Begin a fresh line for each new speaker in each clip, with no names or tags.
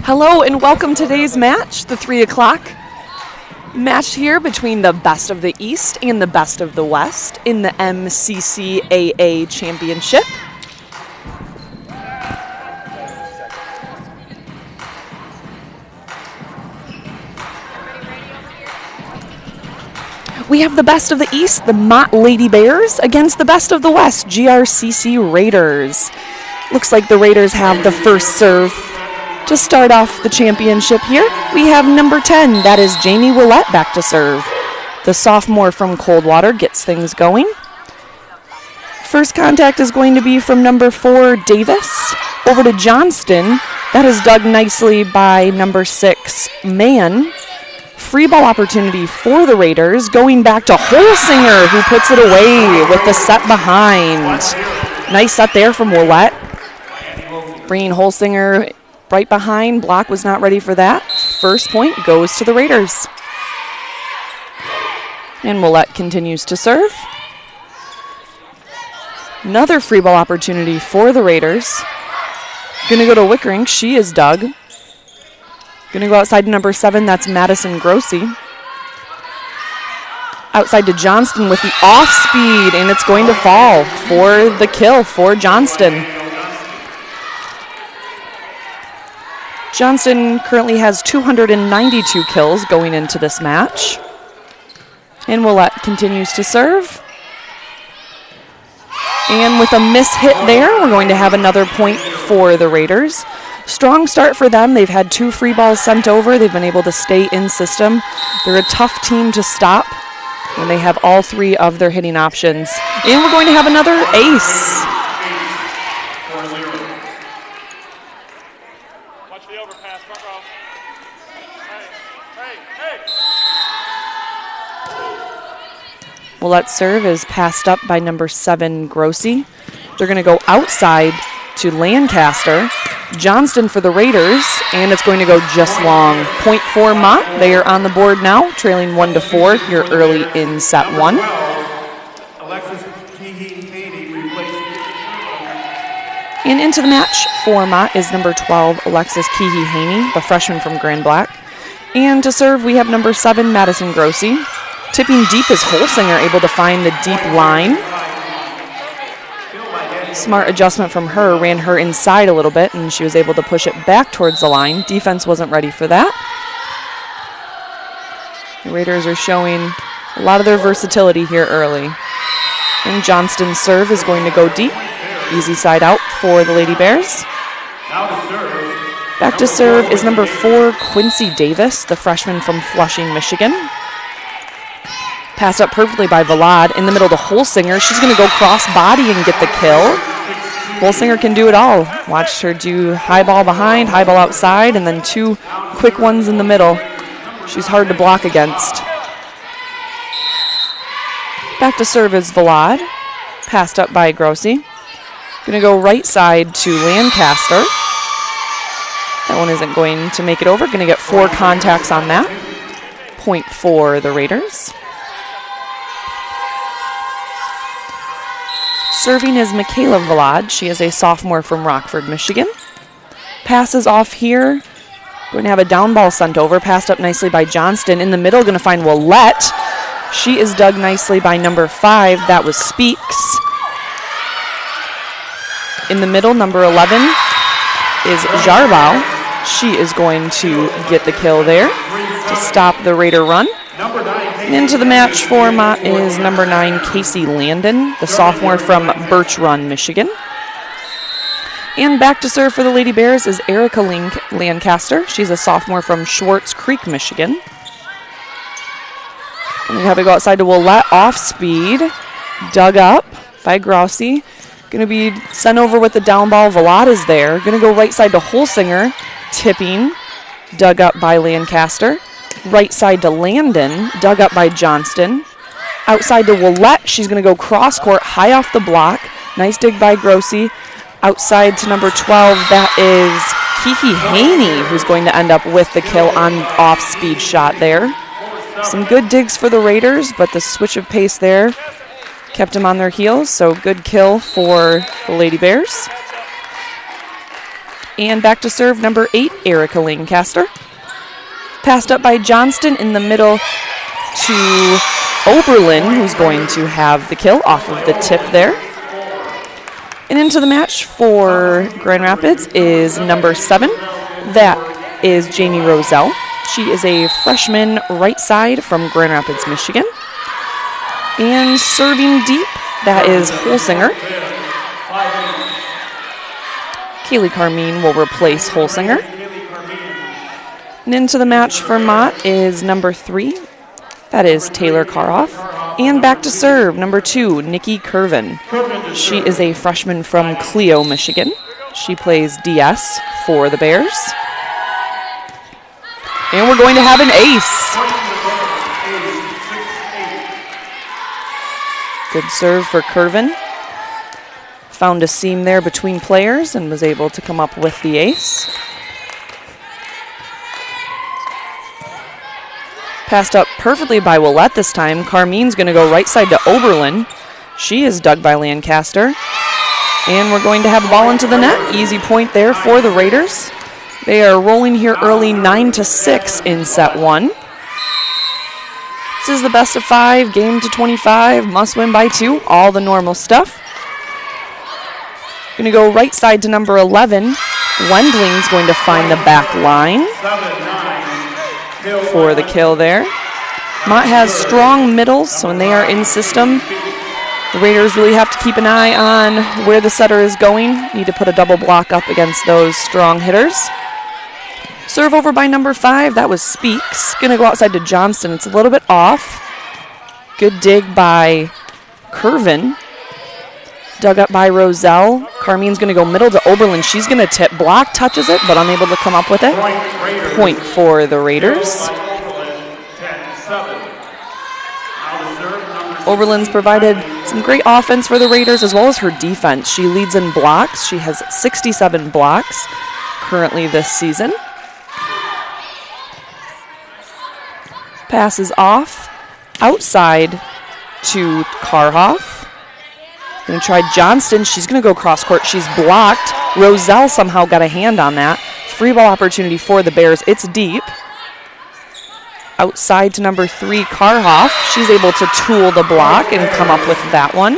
Hello and welcome to today's match, the 3 o'clock match here between the best of the East and the best of the West in the MCCAA Championship. We have the best of the East, the Mott Lady Bears, against the best of the West, GRCC Raiders. Looks like the Raiders have the first serve to start off the championship here. We have number 10, that is Jamie Willett, back to serve. The sophomore from Coldwater gets things going. First contact is going to be from number 4, Davis, over to Johnston. That is dug nicely by number 6, Mann. Free ball opportunity for the Raiders, going back to Holsinger, who puts it away with the set behind. Nice set there from Willett. Bringing Holsinger right behind. Block was not ready for that. First point goes to the Raiders. And Willett continues to serve. Another free ball opportunity for the Raiders. Going to go to Wickering. She is dug. Going to go outside to number 7. That's Madison Grossi. Outside to Johnston with the off speed, and it's going to fall for the kill for Johnston. Johnston currently has 292 kills going into this match. And Willett continues to serve. And with a miss hit there, we're going to have another point for the Raiders. Strong start for them. They've had 2 free balls sent over. They've been able to stay in system. They're a tough team to stop when they have all 3 of their hitting options. And we're going to have another ace. Willett's serve is passed up by number 7, Grossi. They're going to go outside to Lancaster. Johnston for the Raiders, and it's going to go just long. Point for Mott. They are on the board now, trailing 1-4 here early in set 1. And into the match for Mott is number 12, Alexis Keehee-Haney, the freshman from Grand Black. And to serve, we have number 7, Madison Grossi. Tipping deep is Holsinger, able to find the deep line. Smart adjustment from her, ran her inside a little bit, and she was able to push it back towards the line. Defense wasn't ready for that. The Raiders are showing a lot of their versatility here early. And Johnston's serve is going to go deep. Easy side out for the Lady Bears. Back to serve is number 4, Quincy Davis, the freshman from Flushing, Michigan. Passed up perfectly by Velad. In the middle to Holsinger. She's going to go cross body and get the kill. Holsinger can do it all. Watch her do high ball behind, high ball outside, and then 2 quick ones in the middle. She's hard to block against. Back to serve is Velad. Passed up by Grossi. Going to go right side to Lancaster. That one isn't going to make it over. Going to get 4 contacts on that. Point for the Raiders. Serving is Michaela Velad. She is a sophomore from Rockford, Michigan. Passes off here. Going to have a down ball sent over. Passed up nicely by Johnston. In the middle, going to find Willett. She is dug nicely by number 5. That was Speaks. In the middle, number 11 is Jarbau. She is going to get the kill there to stop the Raider run. Into the match for Mott is number 9, Casey Landon, the sophomore from Birch Run, Michigan. And back to serve for the Lady Bears is Erica Lancaster. She's a sophomore from Schwartz Creek, Michigan. And we have to go outside to Willett, off speed, dug up by Grossi. Going to be sent over with the down ball. Velad is there. Going to go right side to Holsinger, tipping, dug up by Lancaster. Right side to Landon, dug up by Johnston. Outside to Willett, she's going to go cross court, high off the block. Nice dig by Grossi. Outside to number 12, that is Keehee-Haney, who's going to end up with the kill on off-speed shot there. Some good digs for the Raiders, but the switch of pace there kept them on their heels, so good kill for the Lady Bears. And back to serve number 8, Erica Lancaster. Passed up by Johnston in the middle to Oberlin, who's going to have the kill off of the tip there. And into the match for Grand Rapids is number 7. That is Jamie Roselle. She is a freshman right side from Grand Rapids, Michigan. And serving deep, that is Holsinger. Kaylee Carmine will replace Holsinger. And into the match for Mott is number 3. That is Taylor Karoff. And back to serve, number 2, Nikki Curvin. She is a freshman from Clio, Michigan. She plays DS for the Bears. And we're going to have an ace. Good serve for Curvin. Found a seam there between players and was able to come up with the ace. Passed up perfectly by Willette this time. Carmine's going to go right side to Oberlin. She is dug by Lancaster. And we're going to have the ball into the net. Easy point there for the Raiders. They are rolling here early 9-6 in set 1. This is the best of 5, game to 25, must win by 2, all the normal stuff. Going to go right side to number 11. Wendling's going to find the back line for the kill there. Mott has strong middles, so when they are in system, the Raiders really have to keep an eye on where the setter is going. Need to put a double block up against those strong hitters. Serve over by number 5, that was Speaks. Going to go outside to Johnston. It's a little bit off. Good dig by Curvin. Dug up by Roselle. Carmine's going to go middle to Oberlin. She's going to tip. Block touches it, but unable to come up with it. Point for the Raiders. Oberlin's provided some great offense for the Raiders as well as her defense. She leads in blocks. She has 67 blocks currently this season. Passes off outside to Karhoff. Going to try Johnston. She's going to go cross court. She's blocked. Roselle somehow got a hand on that. Free ball opportunity for the Bears. It's deep. Outside to number 3, Karhoff. She's able to tool the block and come up with that one.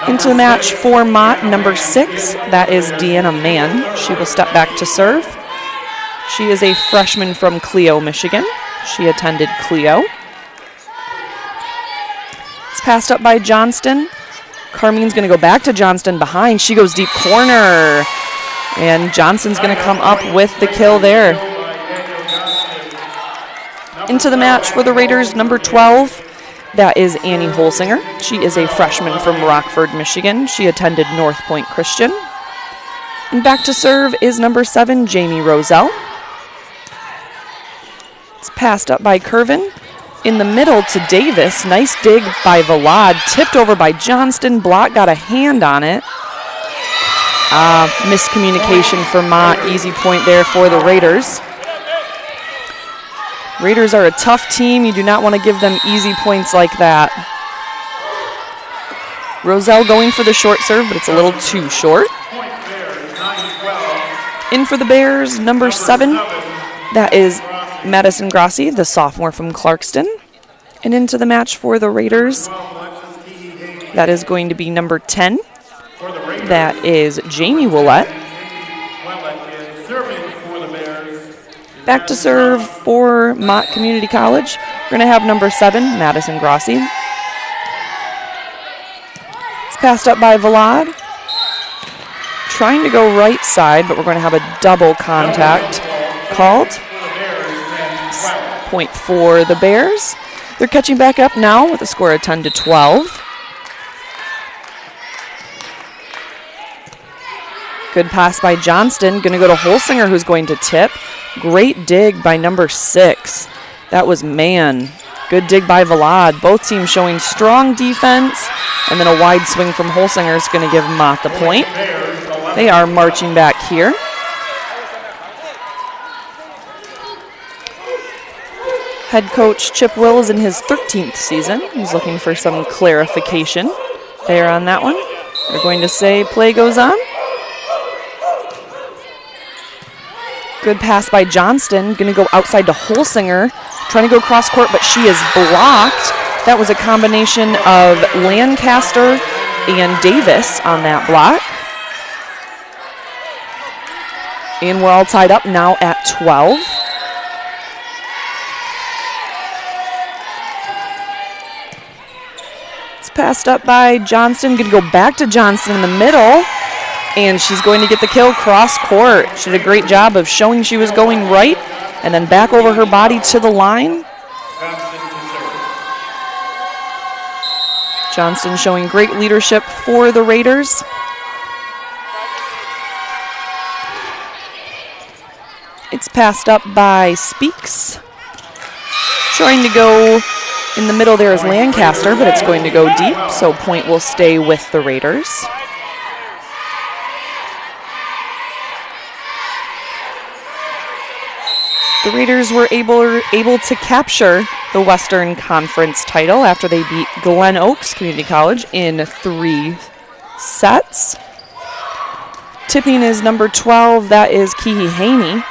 Into the match for Mott, number 6. That is Deanna Mann. She will step back to serve. She is a freshman from Clio, Michigan. She attended Clio. It's passed up by Johnston. Carmine's going to go back to Johnston behind. She goes deep corner. And Johnston's going to come up with the kill there. Into the match for the Raiders, number 12. That is Annie Holsinger. She is a freshman from Rockford, Michigan. She attended North Point Christian. And back to serve is number 7, Jamie Roselle. It's passed up by Curvin. In the middle to Davis. Nice dig by Valad. Tipped over by Johnston. Block got a hand on it. Miscommunication for Mott. Easy point there for the Raiders. Raiders are a tough team. You do not want to give them easy points like that. Roselle going for the short serve, but it's a little too short. In for the Bears, number 7. That is Madison Grassi, the sophomore from Clarkston. And into the match for the Raiders, that is going to be number 10. That is Jamie Willette. Back to serve for Mott Community College. We're going to have number 7, Madison Grassi. It's passed up by Valad. Trying to go right side, but we're going to have a double contact called. Point for the Bears. They're catching back up now with a score of 10-12. Good pass by Johnston. Going to go to Holsinger, who's going to tip. Great dig by number 6. That was Mann. Good dig by Valad. Both teams showing strong defense. And then a wide swing from Holsinger is going to give Mott the point. They are marching back here. Head coach Chip Will is in his 13th season. He's looking for some clarification there on that one. They're going to say play goes on. Good pass by Johnston. Going to go outside to Holsinger. Trying to go cross court, but she is blocked. That was a combination of Lancaster and Davis on that block. And we're all tied up now at 12. It's passed up by Johnston. Going to go back to Johnston in the middle. And she's going to get the kill cross court. She did a great job of showing she was going right and then back over her body to the line. Johnston showing great leadership for the Raiders. It's passed up by Speaks. Trying to go in the middle there is Lancaster, but it's going to go deep, so point will stay with the Raiders. The Raiders were able to capture the Western Conference title after they beat Glen Oaks Community College in 3 sets. Tipping is number 12, that is Kihi Haney.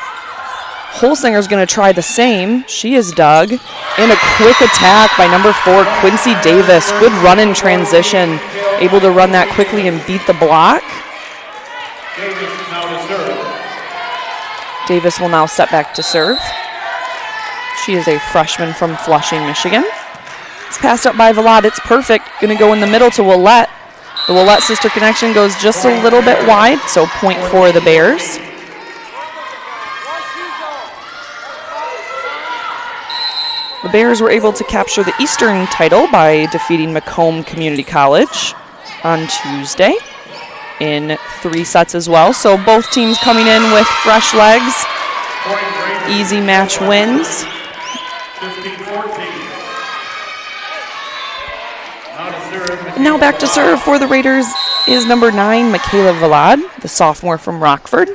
Holsinger's going to try the same. She is dug. And a quick attack by number 4, Quincy Davis. Good run in transition. Able to run that quickly and beat the block. Davis will now step back to serve. She is a freshman from Flushing, Michigan. It's passed up by Vlad. It's perfect. Going to go in the middle to Willette. The Willette sister connection goes just a little bit wide, so point for the Bears. The Bears were able to capture the Eastern title by defeating Macomb Community College on Tuesday in 3 sets as well. So both teams coming in with fresh legs. Easy match wins. Now back to serve for the Raiders is number 9, Michaela Vlad, the sophomore from Rockford.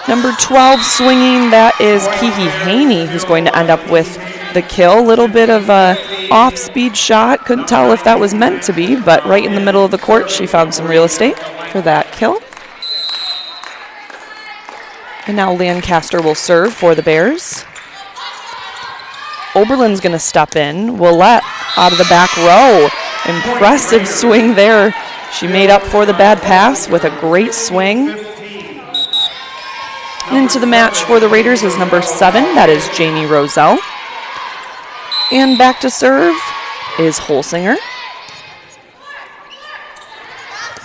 Number 12 swinging, that is Kihi Haney, who's going to end up with the kill. A little bit of a off-speed shot. Couldn't tell if that was meant to be, but right in the middle of the court, she found some real estate for that kill. And now Lancaster will serve for the Bears. Oberlin's going to step in. Willette out of the back row. Impressive swing there. She made up for the bad pass with a great swing. And into the match for the Raiders is number 7. That is Jamie Roselle. And back to serve is Holsinger.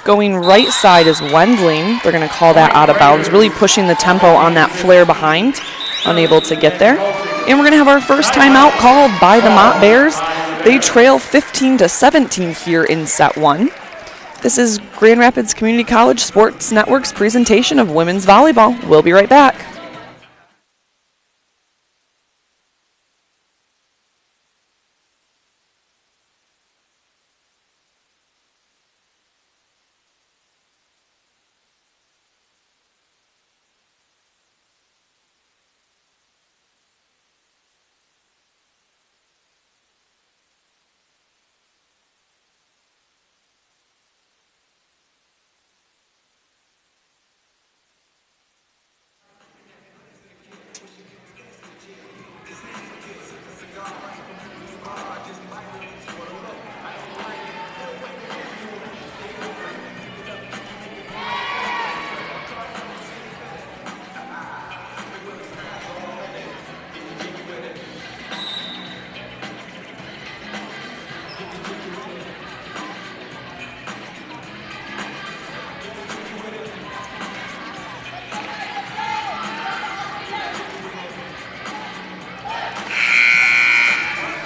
Going right side is Wendling. They're going to call that out of bounds, really pushing the tempo on that flare behind. Unable to get there. And we're going to have our first timeout called by the Mott Bears. They trail 15-17 here in set 1. This is Grand Rapids Community College Sports Network's presentation of women's volleyball. We'll be right back.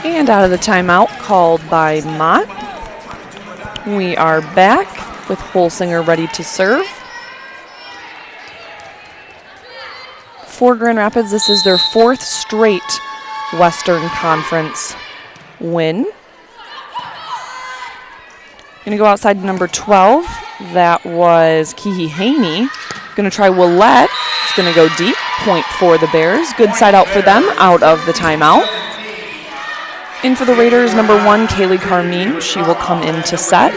And out of the timeout called by Mott. We are back with Holsinger ready to serve. For Grand Rapids, this is their 4th straight Western Conference win. Going to go outside to number 12. That was Kihi Haney. Going to try Willette. It's going to go deep. Point for the Bears. Good side out for them out of the timeout. In for the Raiders, number 1, Kaylee Carmine. She will come in to set.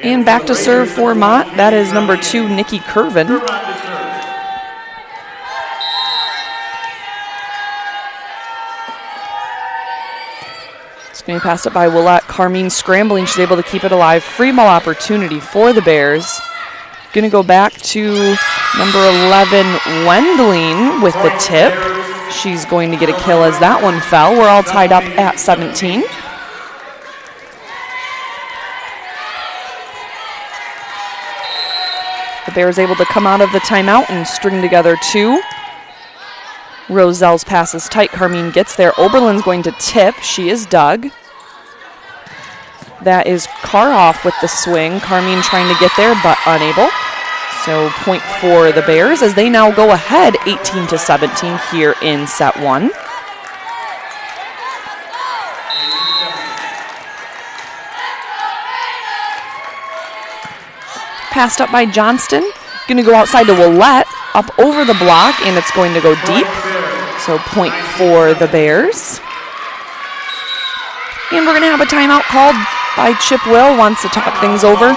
And back to serve for Mott. That is number 2, Nikki Curvin. It's going to be passed up by Willette. Carmine scrambling. She's able to keep it alive. Free ball opportunity for the Bears. Going to go back to number 11, Wendling, with the tip. She's going to get a kill as that one fell. We're all tied up at 17. The Bears able to come out of the timeout and string together two. Roselle's pass is tight. Carmine gets there. Oberlin's going to tip. She is dug. That is Karoff with the swing. Carmine trying to get there, but unable. So point for the Bears as they now go ahead 18-17 here in set one. Passed up by Johnston. Going to go outside to Willette, up over the block, and it's going to go deep. So point for the Bears. And we're going to have a timeout called by Chip Will. Wants to talk things over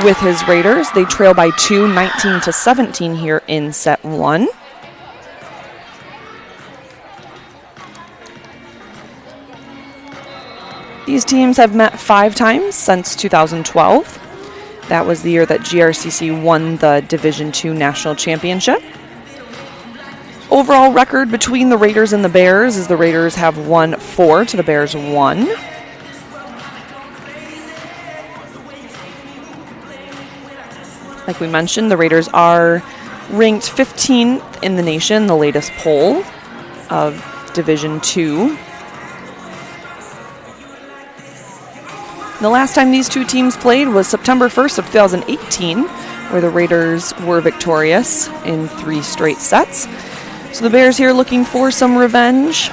with his Raiders. They trail by 2, 19-17 here in set one. These teams have met 5 times since 2012. That was the year that GRCC won the Division II National Championship. Overall record between the Raiders and the Bears is the Raiders have won 4 to the Bears 1. Like we mentioned, the Raiders are ranked 15th in the nation, the latest poll of Division II. The last time these two teams played was September 1st of 2018, where the Raiders were victorious in 3 straight sets. So the Bears here looking for some revenge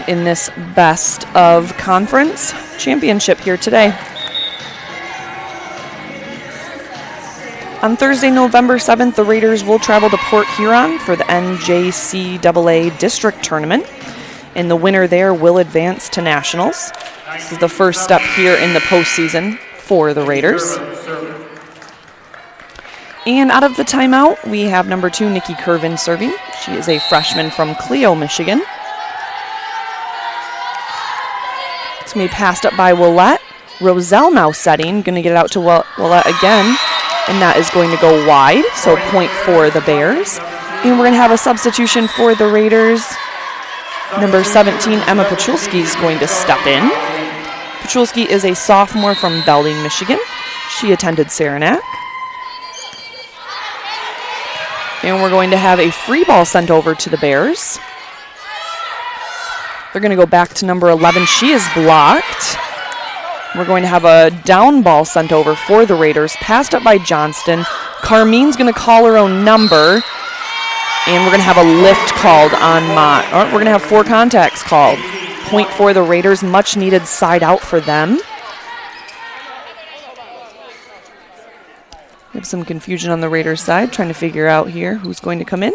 in this best of conference championship here today. On Thursday, November 7th, the Raiders will travel to Port Huron for the NJCAA District Tournament, and the winner there will advance to Nationals. This is the first step here in the postseason for the Raiders. And out of the timeout, we have number 2, Nikki Curvin, serving. She is a freshman from Clio, Michigan. It's going to be passed up by Willette. Roselle now setting, going to get it out to Willette again, and that is going to go wide, so point for the Bears. And we're going to have a substitution for the Raiders. Number 17, Emma Pachulski, is going to step in. Pachulski is a sophomore from Belding, Michigan. She attended Saranac. And we're going to have a free ball sent over to the Bears. They're going to go back to number 11. She is blocked. We're going to have a down ball sent over for the Raiders, passed up by Johnston. Carmine's going to call her own number, and we're going to have a lift called on Mott. We're going to have 4 contacts called. Point for the Raiders, much needed side out for them. We have some confusion on the Raiders side, trying to figure out here who's going to come in.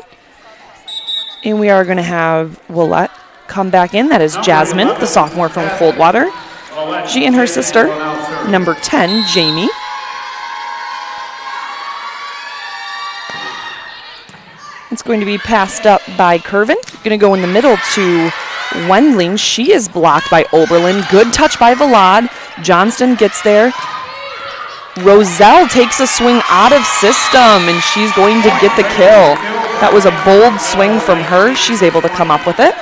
And we are going to have Willette come back in. That is Jasmine, the sophomore from Coldwater. She and her sister, number 10, Jamie. It's going to be passed up by Curvin. Going to go in the middle to Wendling. She is blocked by Oberlin. Good touch by Vlad. Johnston gets there. Roselle takes a swing out of system, and she's going to get the kill. That was a bold swing from her. She's able to come up with it.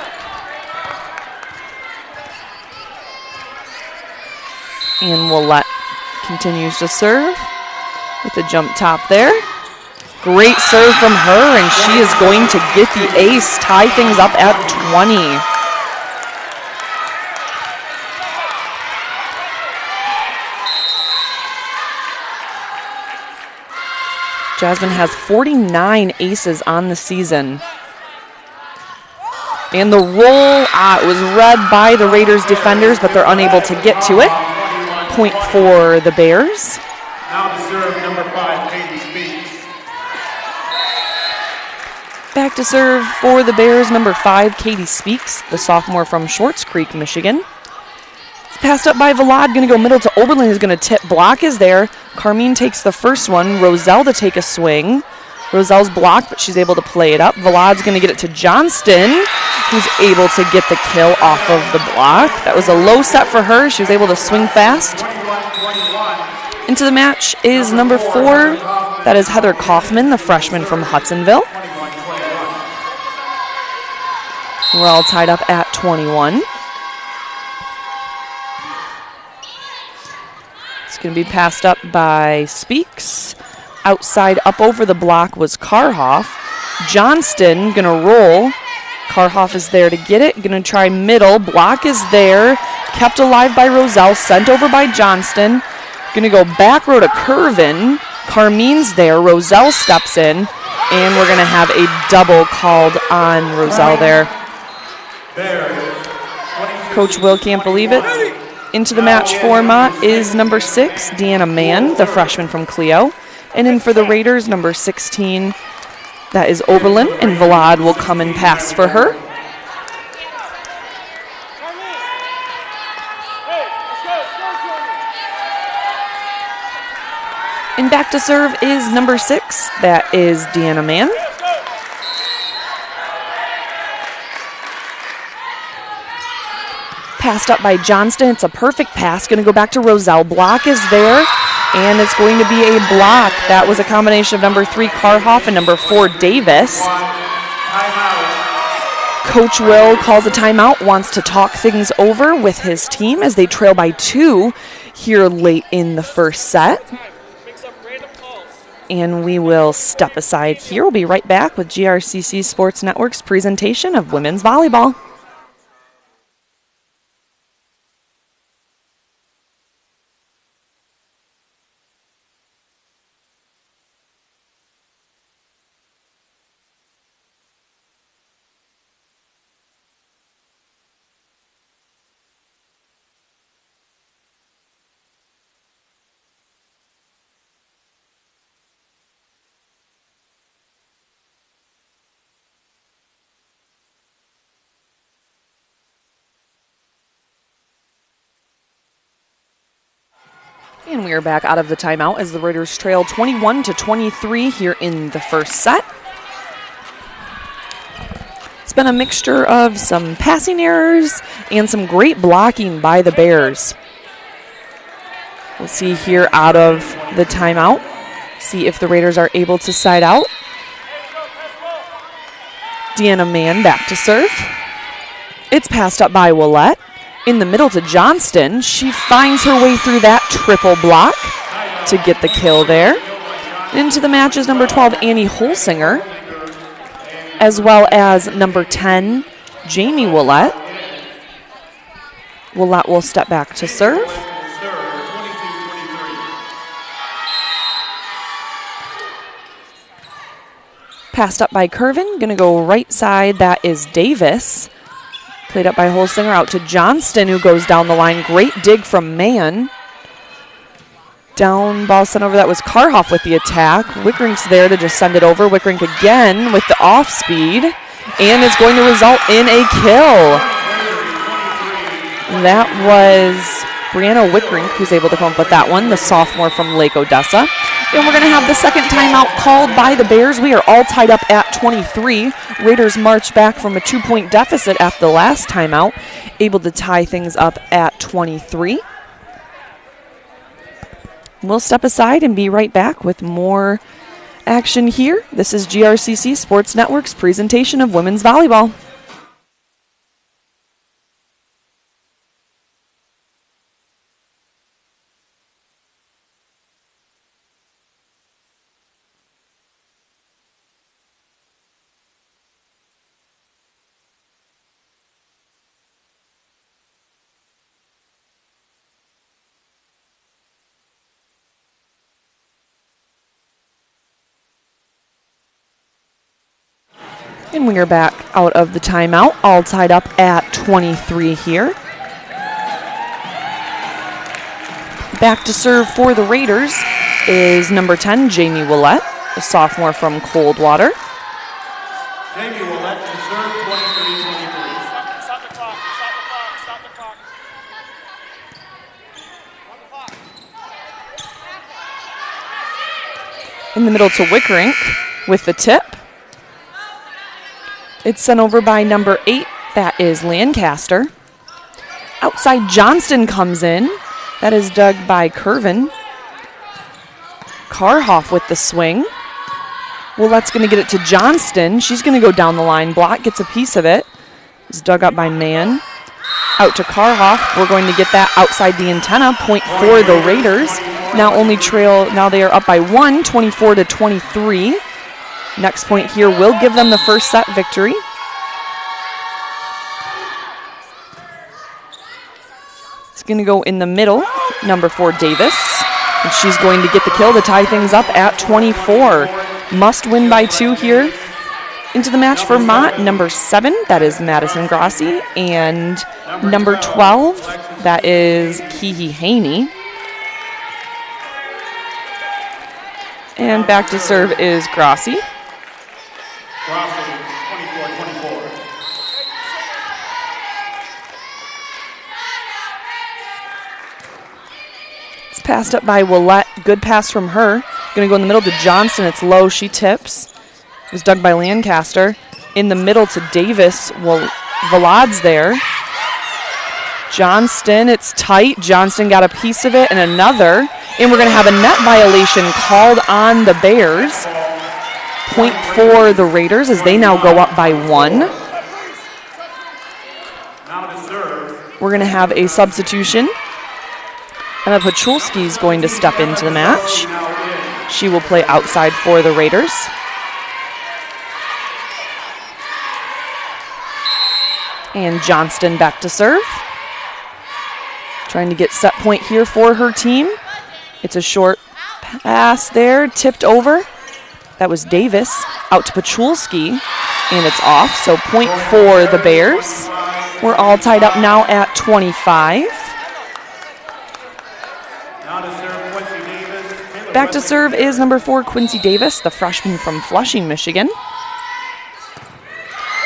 And Willette continues to serve with the jump top there. Great serve from her, and she is going to get the ace, tie things up at 20. Jasmine has 49 aces on the season. And the roll, it was read by the Raiders defenders, but they're unable to get to it. Point for the Bears.
Now to serve number 5, Katie Speaks.
Back to serve for the Bears, number 5, Katie Speaks, the sophomore from Shorts Creek, Michigan. It's passed up by Vlad, going to go middle to Oberlin, who's going to tip. Block is there. Carmine takes the first one. Roselle to take a swing. Roselle's blocked, but she's able to play it up. Volad's going to get it to Johnston, who's able to get the kill off of the block. That was a low set for her. She was able to swing fast. Into the match is number 4. That is Heather Kaufman, the freshman from Hudsonville. We're all tied up at 21. It's going to be passed up by Speaks. Outside up over the block was Karhoff. Johnston going to roll. Karhoff is there to get it. Going to try middle. Block is there. Kept alive by Roselle. Sent over by Johnston. Going to go back row to Curvin. Carmine's there. Roselle steps in. And we're going to have a double called on Roselle there. Coach Will can't believe it. Into the match for Mott is number 6, Deanna Mann, the freshman from Clio. And in for the Raiders, number 16, that is Oberlin, and Vlad will come and pass for her. And back to serve is number 6, that is Deanna Mann. Passed up by Johnston. It's a perfect pass. Going to go back to Roselle. Block is there, and it's going to be a block. That was a combination of number 3, Karhoff, and number 4, Davis. Coach Will calls a timeout, wants to talk things over with his team as they trail by 2 here late in the first set. And we will step aside here. We'll be right back with GRCC Sports Network's presentation of women's volleyball. And we are back out of the timeout as the Raiders trail 21-23 here in the first set. It's been a mixture of some passing errors and some great blocking by the Bears. We'll see here out of the timeout, see if the Raiders are able to side out. Deanna Mann back to serve. It's passed up by Willette. In the middle to Johnston. She finds her way through that triple block to get the kill there. Into the match is number 12, Annie Holsinger, as well as number 10, Jamie Willette. Willette will step back to serve. Passed up by Curvin. Going to go right side. That is Davis. Played up by Holsinger, out to Johnston, who goes down the line. Great dig from Mann. Down ball sent over. That was Karhoff with the attack. Wickrink's there to just send it over. Wickrink again with the off speed. And it's going to result in a kill. That was Brianna Wickrink who's able to come up with that one, the sophomore from Lake Odessa. And we're going to have the second timeout called by the Bears. We are all tied up at 23. Raiders march back from a 2-point deficit after the last timeout, able to tie things up at 23. We'll step aside and be right back with more action here. This is GRCC Sports Network's presentation of women's volleyball. And we are back out of the timeout, all tied up at 23 here. Back to serve for the Raiders is number 10, Jamie Willette, a sophomore from Coldwater.
Jamie Willette to serve 23-23.
Stop the clock.
In the middle to Wickrink. with the tip. It's sent over by number 8. That is Lancaster. Outside Johnston comes in. That is dug by Curvin. Karhoff with the swing. Willette's going to get it to Johnston. She's going to go down the line block, gets a piece of it. It's dug up by Mann. Out to Karhoff. We're going to get that outside the antenna. Point for the Raiders. Now they are up by 1, 24-23. Next point here will give them the first set victory. It's going to go in the middle, number 4, Davis. And she's going to get the kill to tie things up at 24. Must win by 2 here. Into the match for Mott, number 7, that is Madison Grossi, and number 12, that is Kihi Haney. And back to serve is Grossi.
Grossi, 24-24.
It's passed up by Willette. Good pass from her. Going to go in the middle to Johnston. It's low. She tips. It was dug by Lancaster. In the middle to Davis. Valad's there. Johnston, it's tight. Johnston got a piece of it and another. And we're going to have a net violation called on the Bears. Point for the Raiders as they now go up by 1. We're going to have a substitution. Emma Pachulski is going to step into the match. She will play outside for the Raiders. And Johnston back to serve. Trying to get set point here for her team. It's a short pass there, tipped over. That was Davis. Out to Pachulski, and it's off. So point for the Bears. We're all tied up now at 25. Back to serve is number 4, Quincy Davis, the freshman from Flushing, Michigan.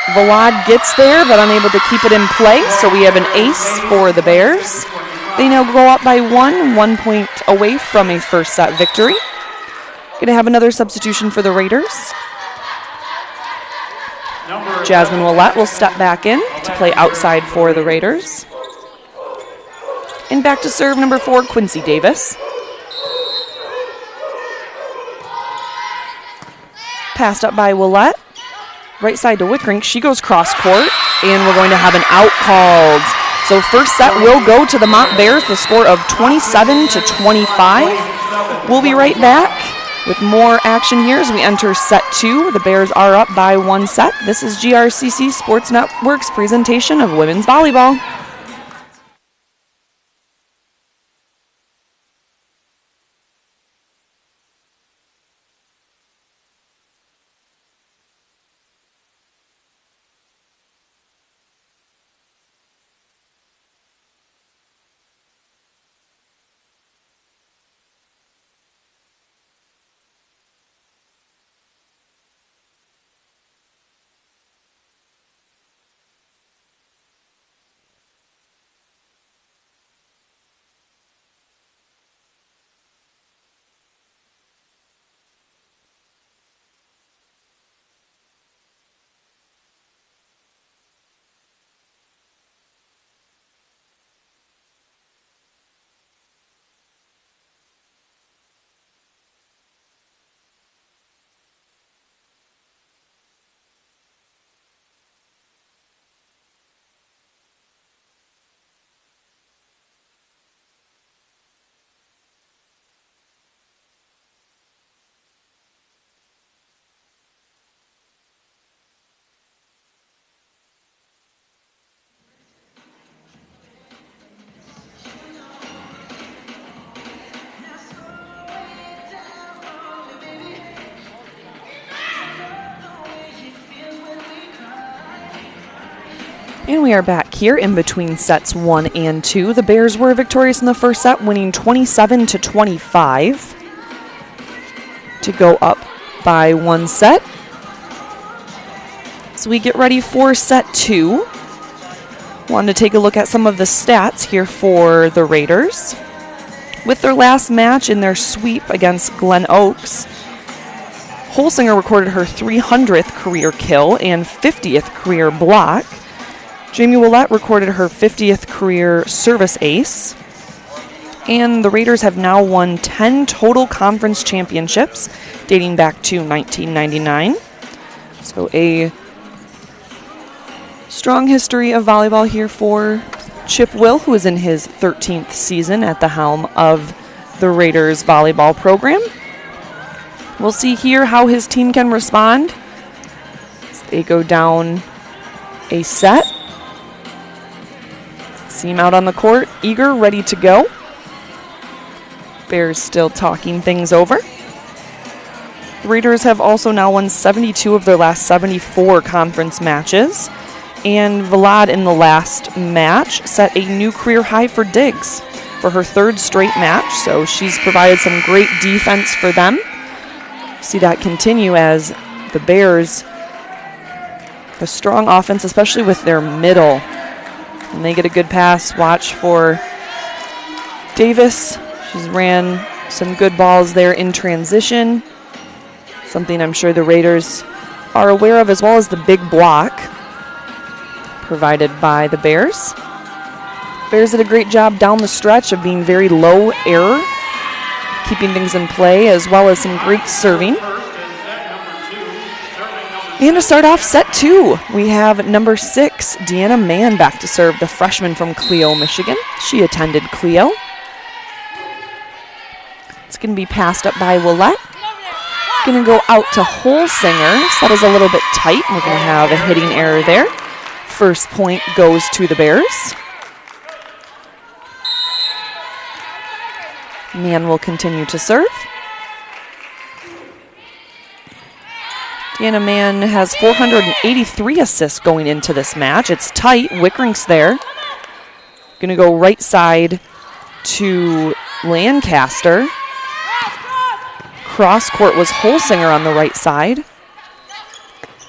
Valad gets there, but unable to keep it in play, so we have an ace for the Bears. They now go up by 1 point away from a first set victory. Going to have another substitution for the Raiders. Jasmine Willette will step back in to play outside for the Raiders. And back to serve number 4, Quincy Davis. Passed up by Willette. Right side to Wickrink. She goes cross court, and we're going to have an out called. So first set will go to the Mott Bears, the score of 27-25. We'll be right back with more action here as we enter set 2. The Bears are up by 1 set. This is GRCC Sports Network's presentation of women's volleyball. And we are back here in between sets 1 and 2. The Bears were victorious in the first set, winning 27-25 to go up by 1 set. So we get ready for set 2. Wanted to take a look at some of the stats here for the Raiders. With their last match in their sweep against Glen Oaks, Holsinger recorded her 300th career kill and 50th career block. Jamie Willett recorded her 50th career service ace. And the Raiders have now won 10 total conference championships dating back to 1999. So a strong history of volleyball here for Chip Will, who is in his 13th season at the helm of the Raiders volleyball program. We'll see here how his team can respond as they go down a set. See him out on the court, eager, ready to go. Bears still talking things over. The Raiders have also now won 72 of their last 74 conference matches. And Vlad in the last match set a new career high for Diggs for her 3rd straight match. So she's provided some great defense for them. See that continue as the Bears have a strong offense, especially with their middle. When they get a good pass, watch for Davis. She's ran some good balls there in transition. Something I'm sure the Raiders are aware of, as well as the big block provided by the Bears. Bears did a great job down the stretch of being very low error, keeping things in play, as well as some great serving. And to start off set 2, we have number 6, Deanna Mann, back to serve, the freshman from Clio, Michigan. She attended Clio. It's going to be passed up by Willett. Going to go out to Holsinger. Set is a little bit tight. We're going to have a hitting error there. First point goes to the Bears. Mann will continue to serve. Deanna Mann has 483 assists going into this match. It's tight. Wickrink's there. Going to go right side to Lancaster. Cross court was Holsinger on the right side.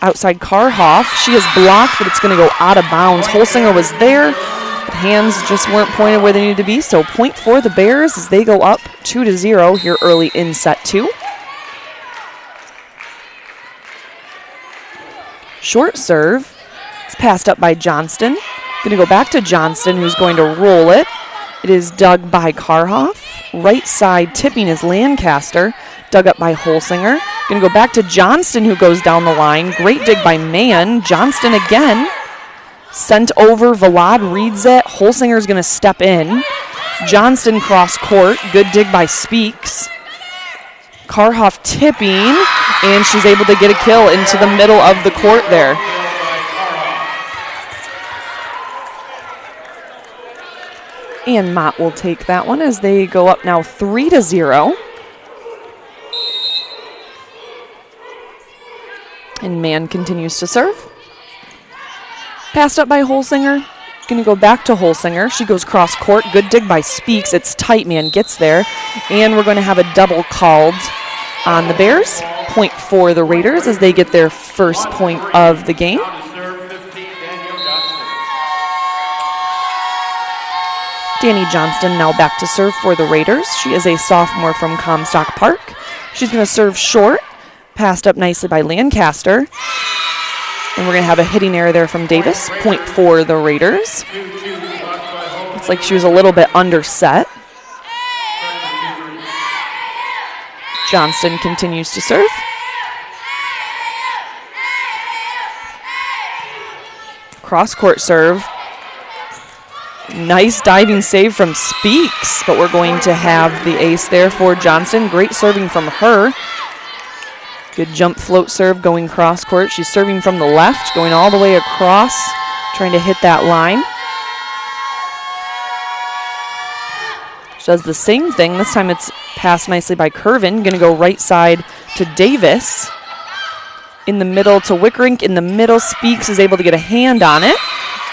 Outside Karhoff. She is blocked, but it's going to go out of bounds. Holsinger was there, but hands just weren't pointed where they needed to be. So point for the Bears as they go up 2-0 here early in set 2. Short serve. It's passed up by Johnston. Going to go back to Johnston, who's going to roll it. It is dug by Karhoff. Right side tipping is Lancaster. Dug up by Holsinger. Going to go back to Johnston, who goes down the line. Great dig by Mann. Johnston again. Sent over. Vlad reads it. Holsinger's going to step in. Johnston cross court. Good dig by Speaks. Karhoff tipping, and she's able to get a kill into the middle of the court there. And Mott will take that one as they go up now 3-0. And Mann continues to serve. Passed up by Holsinger. Going to go back to Holsinger. She goes cross court. Good dig by Speaks. It's tight. Mann gets there. And we're going to have a double called on the Bears. Point for the Raiders as they get their first point of the game. Danny Johnston now back to serve for the Raiders. She is a sophomore from Comstock Park. She's going to serve short. Passed up nicely by Lancaster. And we're going to have a hitting error there from Davis. Point for the Raiders. Looks like she was a little bit underset. Johnston continues to serve. Cross-court serve. Nice diving save from Speaks, but we're going to have the ace there for Johnston. Great serving from her. Good jump float serve going cross court. She's serving from the left, going all the way across, trying to hit that line. She does the same thing. This time it's passed nicely by Curvin. Going to go right side to Davis. In the middle to Wickrink. In the middle, Speaks is able to get a hand on it.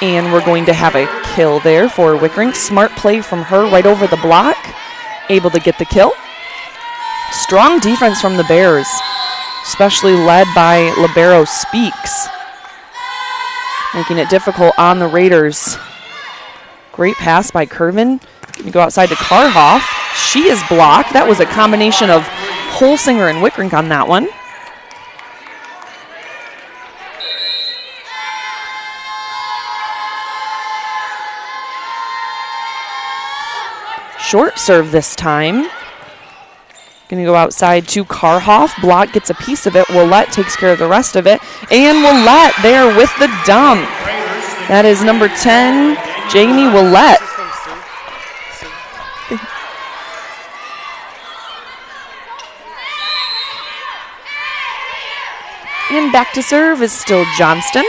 And we're going to have a kill there for Wickrink. Smart play from her right over the block. Able to get the kill. Strong defense from the Bears, especially led by libero Speaks, making it difficult on the Raiders. Great pass by Curvin. Going to go outside to Karhoff. She is blocked. That was a combination of Holsinger and Wickrink on that one. short serve this time. Going to go outside to Karhoff. Block gets a piece of it. Willette takes care of the rest of it. And Willette there with the dump. That is number 10, Jamie Willette. And back to serve is still Johnston,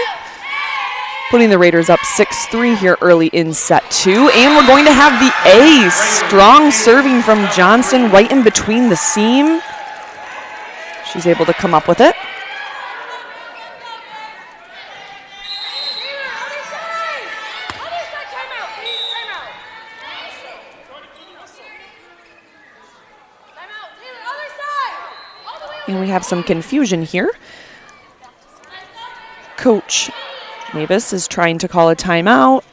putting the Raiders up 6-3 here early in set 2. And we're going to have the ace. Strong serving from Johnston right in between the seam. She's able to come up with it. And we have some confusion here. Coach Mavis is trying to call a timeout.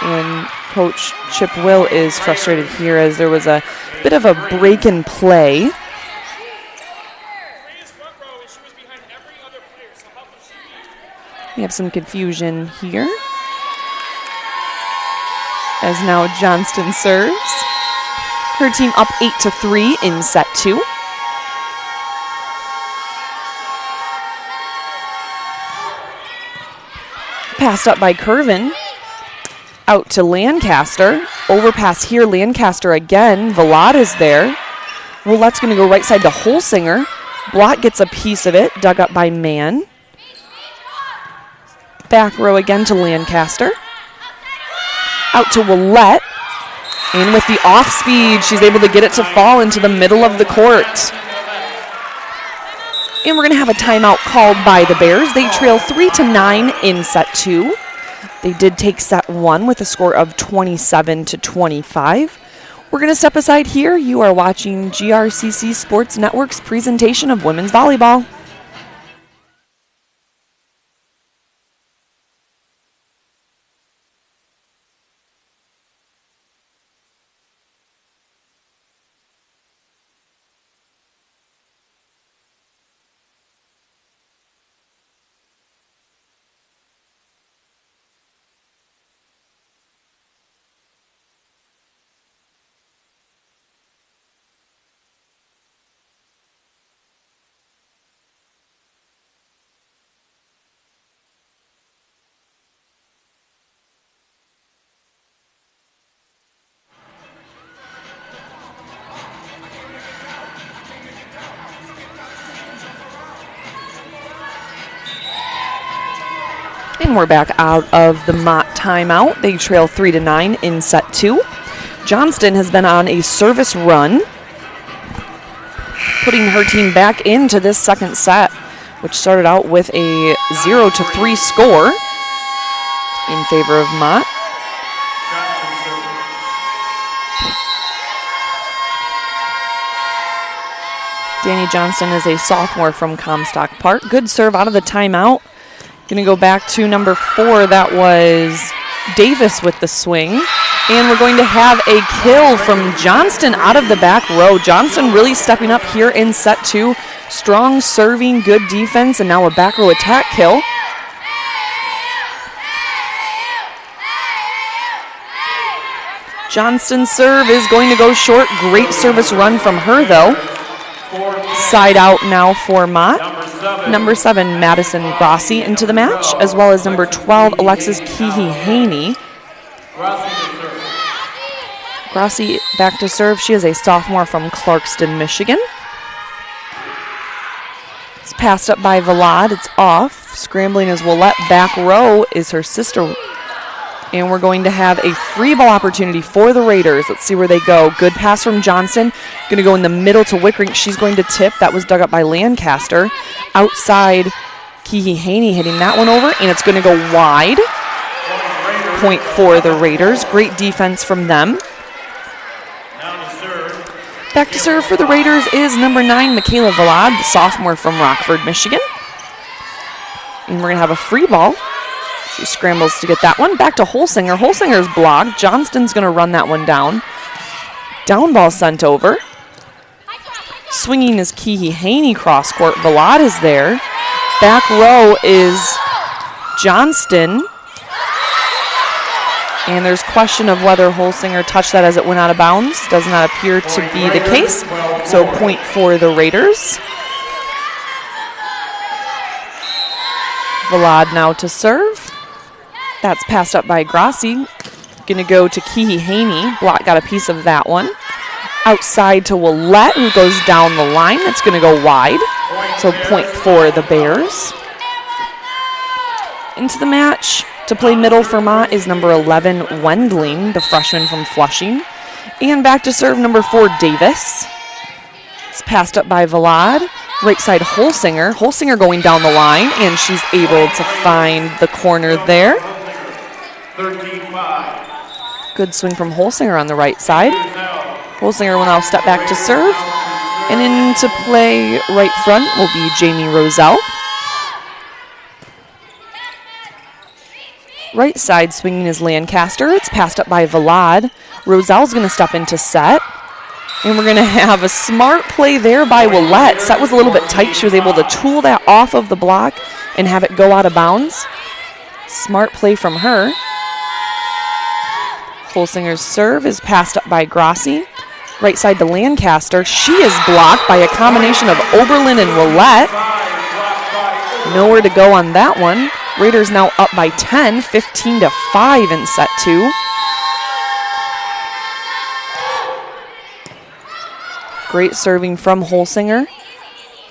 And Coach Chip Will is frustrated here as there was a bit of a break in play. We have some confusion here, as now Johnston serves. Her team up 8-3 in set 2. Passed up by Curvin. Out to Lancaster. Overpass here, Lancaster again. Vlad is there. Willette's going to go right side to Holsinger. Blott gets a piece of it, dug up by Mann. Back row again to Lancaster. Out to Willette. And with the off speed, she's able to get it to fall into the middle of the court. And we're going to have a timeout called by the Bears. They trail 3-9 in set 2. They did take set 1 with a score of 27-25. We're going to step aside here. You are watching GRCC Sports Network's presentation of women's volleyball. And we're back out of the Mott timeout. They trail 3-9 in set 2. Johnston has been on a service run, putting her team back into this second set, which started out with a 0-3 score in favor of Mott. Danny Johnston is a sophomore from Comstock Park. Good serve out of the timeout. Going to go back to number 4. That was Davis with the swing. And we're going to have a kill from Johnston out of the back row. Johnston really stepping up here in set 2. Strong serving, good defense, and now a back row attack kill. Johnston's serve is going to go short. Great service run from her, though. Side out now for Mott. Number 7, Madison Grossi into the match, as well as number 12, Alexis Keehee-Haney. Grossi back to serve. She is a sophomore from Clarkston, Michigan. It's passed up by Vlad. It's off. Scrambling as Willette. Back row is her sister. And we're going to have a free ball opportunity for the Raiders. Let's see where they go. Good pass from Johnson. Going to go in the middle to Wickring. She's going to tip. That was dug up by Lancaster. Outside, Keehee-Haney hitting that one over, and it's going to go wide. Point for the Raiders. Great defense from them. Back to serve for the Raiders is number 9, Michaela Vlad, the sophomore from Rockford, Michigan. And we're going to have a free ball. She scrambles to get that one. Back to Holsinger. Holsinger's blocked. Johnston's going to run that one down. Down ball sent over. Swinging is Keehee-Haney cross court. Vlad is there. Back row is Johnston. And there's question of whether Holsinger touched that as it went out of bounds. Does not appear to be the case. So point for the Raiders. Vlad now to serve. That's passed up by Grassi. Going to go to Kihi Haney. Block got a piece of that one. Outside to Willette, who goes down the line. That's going to go wide. So point for the Bears. Into the match to play middle for Mott is number 11, Wendling, the freshman from Flushing. And back to serve number 4, Davis. It's passed up by Vlad. Right side, Holsinger. Holsinger going down the line, and she's able to find the corner there.
13-5.
Good swing from Holsinger on the right side. Holsinger will now step back to serve. And into play right front will be Jamie Roselle. Right side swinging is Lancaster. It's passed up by Vlad. Roselle's going to step into set. And we're going to have a smart play there by Willette. Set was a little bit tight. She was able to tool that off of the block and have it go out of bounds. Smart play from her. Holsinger's serve is passed up by Grassi. Right side to Lancaster. She is blocked by a combination of Oberlin and Willette. Nowhere to go on that one. Raiders now up by 10, 15-5 in set 2. Great serving from Holsinger.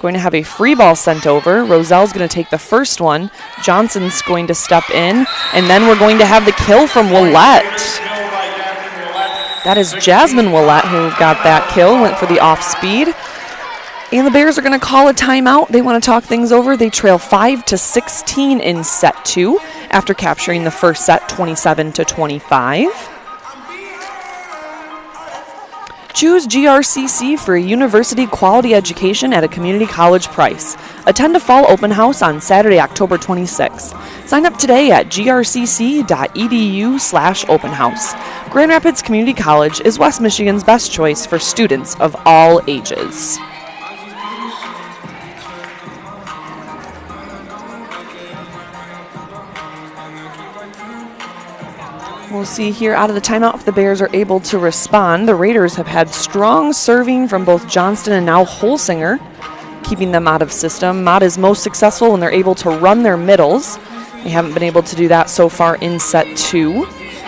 Going to have a free ball sent over. Roselle's going to take the first one. Johnson's going to step in. And then we're going to have the kill from Willette. That is Jasmine Willette who got that kill, went for the off speed. And the Bears are going to call a timeout. They want to talk things over. They trail 5-16 in set 2 after capturing the first set 27-25. Choose GRCC for a university quality education at a community college price. Attend a fall open house on Saturday, October 26th. Sign up today at grcc.edu/open house. Grand Rapids Community College is West Michigan's best choice for students of all ages. We'll see here out of the timeout if the Bears are able to respond. The Raiders have had strong serving from both Johnston and now Holsinger, keeping them out of system. Mott is most successful when they're able to run their middles. They haven't been able to do that so far in set 2.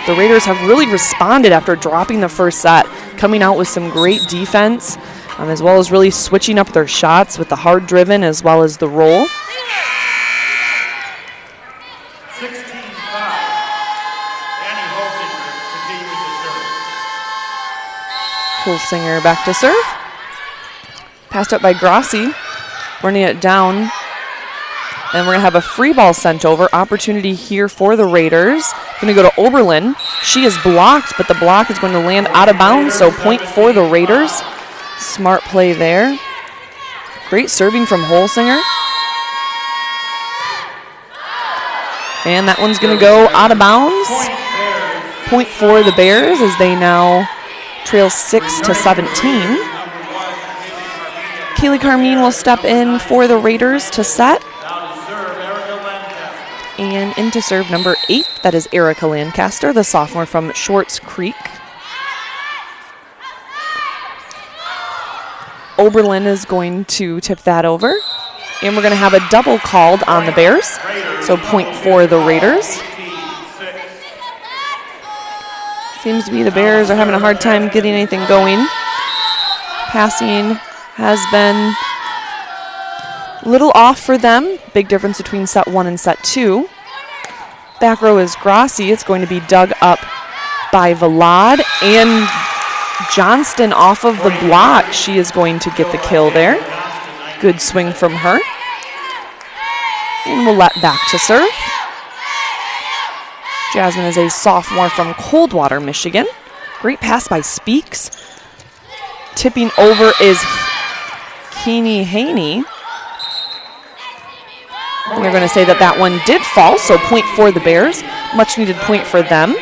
The Raiders have really responded after dropping the first set, coming out with some great defense, as well as really switching up their shots with the hard driven as well as the roll.
16-5.
Holsinger back to serve. Passed up by Grassi. Running it down. And we're going to have a free ball sent over. Opportunity here for the Raiders. Going to go to Oberlin. She is blocked, but the block is going to land out of bounds, so point for the Raiders. Smart play there. Great serving from Holsinger. And that one's going to go out of bounds. Point for the Bears as they now trail 6-17. Kaylee Carmine will step in for the Raiders to set. And into serve number 8, that is Erica Lancaster, the sophomore from Shorts Creek. Oberlin is going to tip that over. And we're going to have a double called on the Bears. So point for the Raiders. Seems to be the Bears are having a hard time getting anything going. Passing has been a little off for them. Big difference between set 1 and set 2. Back row is Grassi. It's going to be dug up by Vlad. And Johnston off of the block. She is going to get the kill there. Good swing from her. And we'll let back to serve. Jasmine is a sophomore from Coldwater, Michigan. Great pass by Speaks. Tipping over is Keene Haney. And they're going to say that that one did fall, so point for the Bears. Much needed point for them.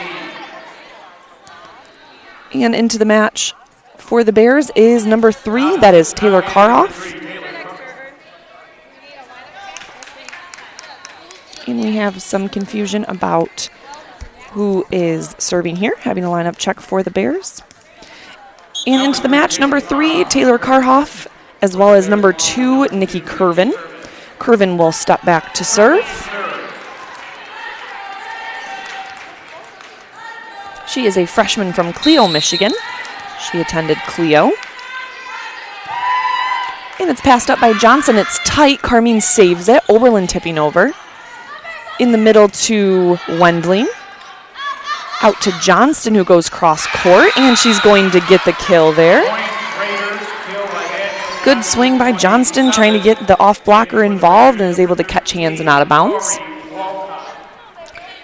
And into the match for the Bears is number 3, that is Taylor Karoff. And we have some confusion about who is serving here, having a lineup check for the Bears. And into the match, number 3, Taylor Karhoff, as well as number 2, Nikki Curvin. Curvin will step back to serve. She is a freshman from Clio, Michigan. She attended Clio. And it's passed up by Johnson. It's tight. Carmine saves it. Oberlin tipping over. In the middle to Wendling. Out to Johnston, who goes cross court, and she's going to get the kill there. Good swing by Johnston, trying to get the off blocker involved, and is able to catch hands and out of bounds.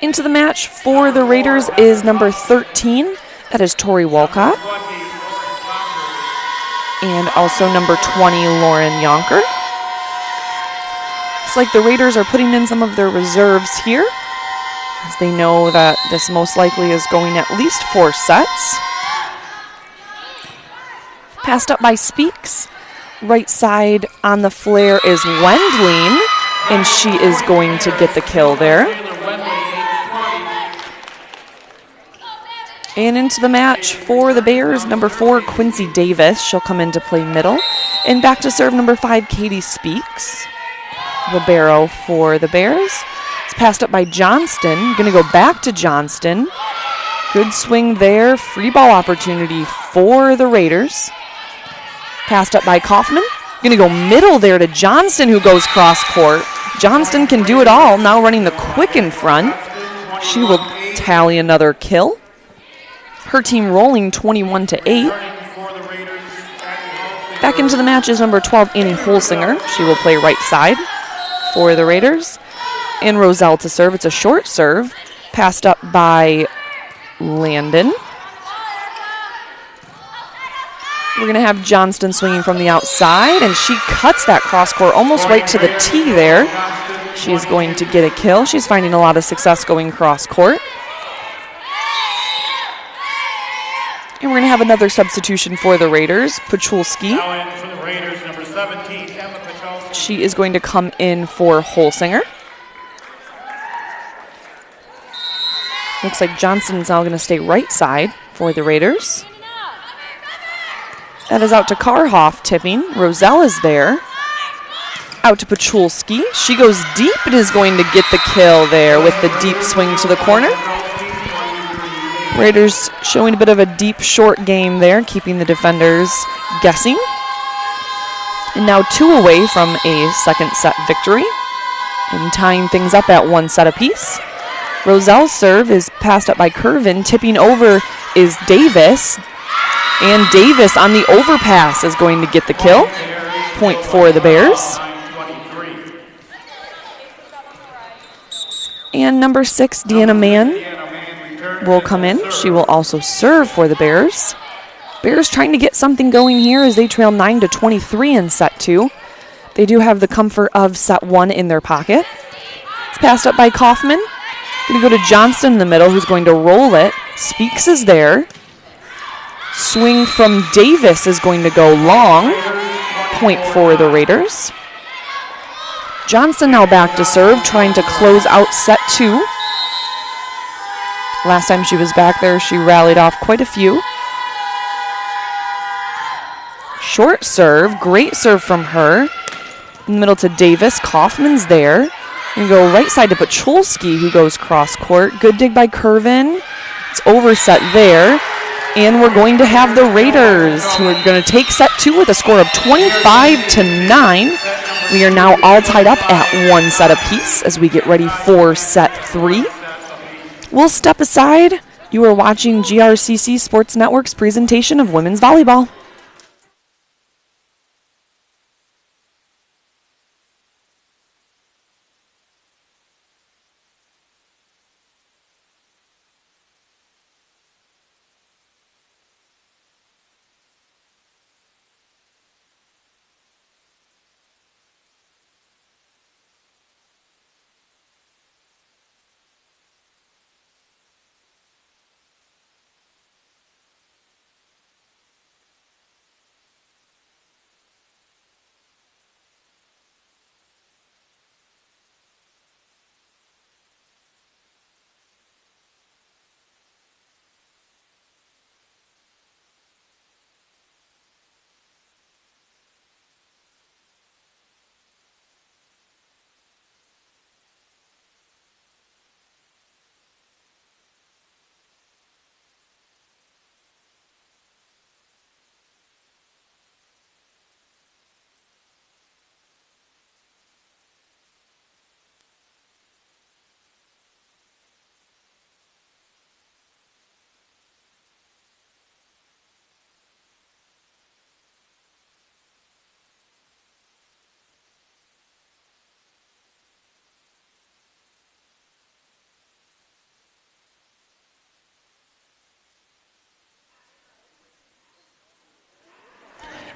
Into the match for the Raiders is number 13. That is Tori Walcott. And also number 20, Lauren Yonker. Looks like the Raiders are putting in some of their reserves here, as they know that this most likely is going at least 4 sets. Passed up by Speaks. Right side on the flare is Wendling, and she is going to get the kill there. And into the match for the Bears, number 4, Quincy Davis. She'll come in to play middle. And back to serve number 5, Katie Speaks. Libero for the Bears. It's passed up by Johnston. Going to go back to Johnston. Good swing there. Free ball opportunity for the Raiders. Passed up by Kaufman. Going to go middle there to Johnston, who goes cross court. Johnston can do it all. Now running the quick in front. She will tally another kill. Her team rolling 21-8. Back into the match is number 12, Annie Holsinger. She will play right side for the Raiders. And Roselle to serve. It's a short serve. Passed up by Landon. We're going to have Johnston swinging from the outside, and she cuts that cross court almost right to the tee there. She is going to get a kill. She's finding a lot of success going cross court. And we're going to have another substitution for the Raiders, Pachulski. She is going to come in for Holsinger. Looks like Johnston's now going to stay right side for the Raiders. That is out to Karhoff tipping. Roselle is there. Out to Pachulski. She goes deep and is going to get the kill there with the deep swing to the corner. Raiders showing a bit of a deep short game there, keeping the defenders guessing. And now 2 away from a second set victory and tying things up at 1 set apiece. Roselle's serve is passed up by Curvin. Tipping over is Davis. And Davis on the overpass is going to get the kill. Point for the Bears. And number 6, Deanna Mann, will come in. She will also serve for the Bears. Bears trying to get something going here as they trail 9-23 in set 2. They do have the comfort of set 1 in their pocket. It's passed up by Kaufman. Going to go to Johnston in the middle, who's going to roll it. Speaks is there. Swing from Davis is going to go long. Point for the Raiders. Johnston now back to serve, trying to close out set 2. Last time she was back there, she rallied off quite a few. Short serve, great serve from her. In the middle to Davis, Kaufman's there. And go right side to Pachulski, who goes cross court. Good dig by Curvin. It's overset there. And we're going to have the Raiders, who are going to take set 2 with a score of 25-9. We are now all tied up at 1 set apiece as we get ready for set 3. We'll step aside. You are watching GRCC Sports Network's presentation of women's volleyball.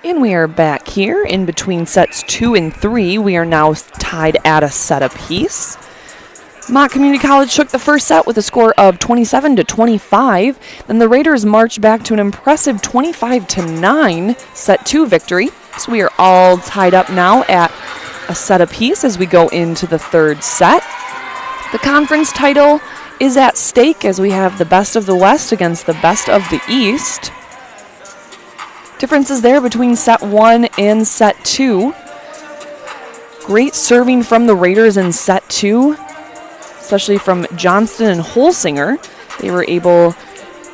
And we are back here in between sets 2 and 3. We are now tied at a set apiece. Mott Community College took the first set with a score of 27-25. Then the Raiders marched back to an impressive 25-9 set 2 victory. So we are all tied up now at a set apiece as we go into the third set. The conference title is at stake as we have the best of the West against the best of the East. Differences there between set 1 and set 2. Great serving from the Raiders in set 2, especially from Johnston and Holsinger. They were able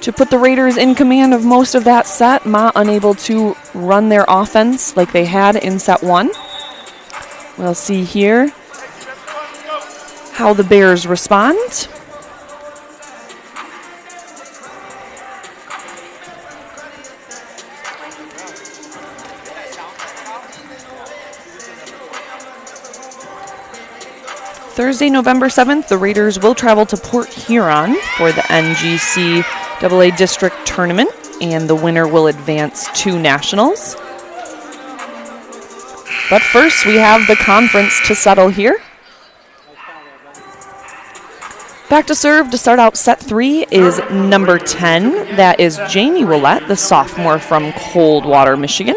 to put the Raiders in command of most of that set. Mott unable to run their offense like they had in set 1. We'll see here how the Bears respond. Thursday, November 7th, the Raiders will travel to Port Huron for the MCCAA District Tournament, and the winner will advance to Nationals. But first, we have the conference to settle here. Back to serve to start out set 3 is number 10. That is Jamie Willett, the sophomore from Coldwater, Michigan.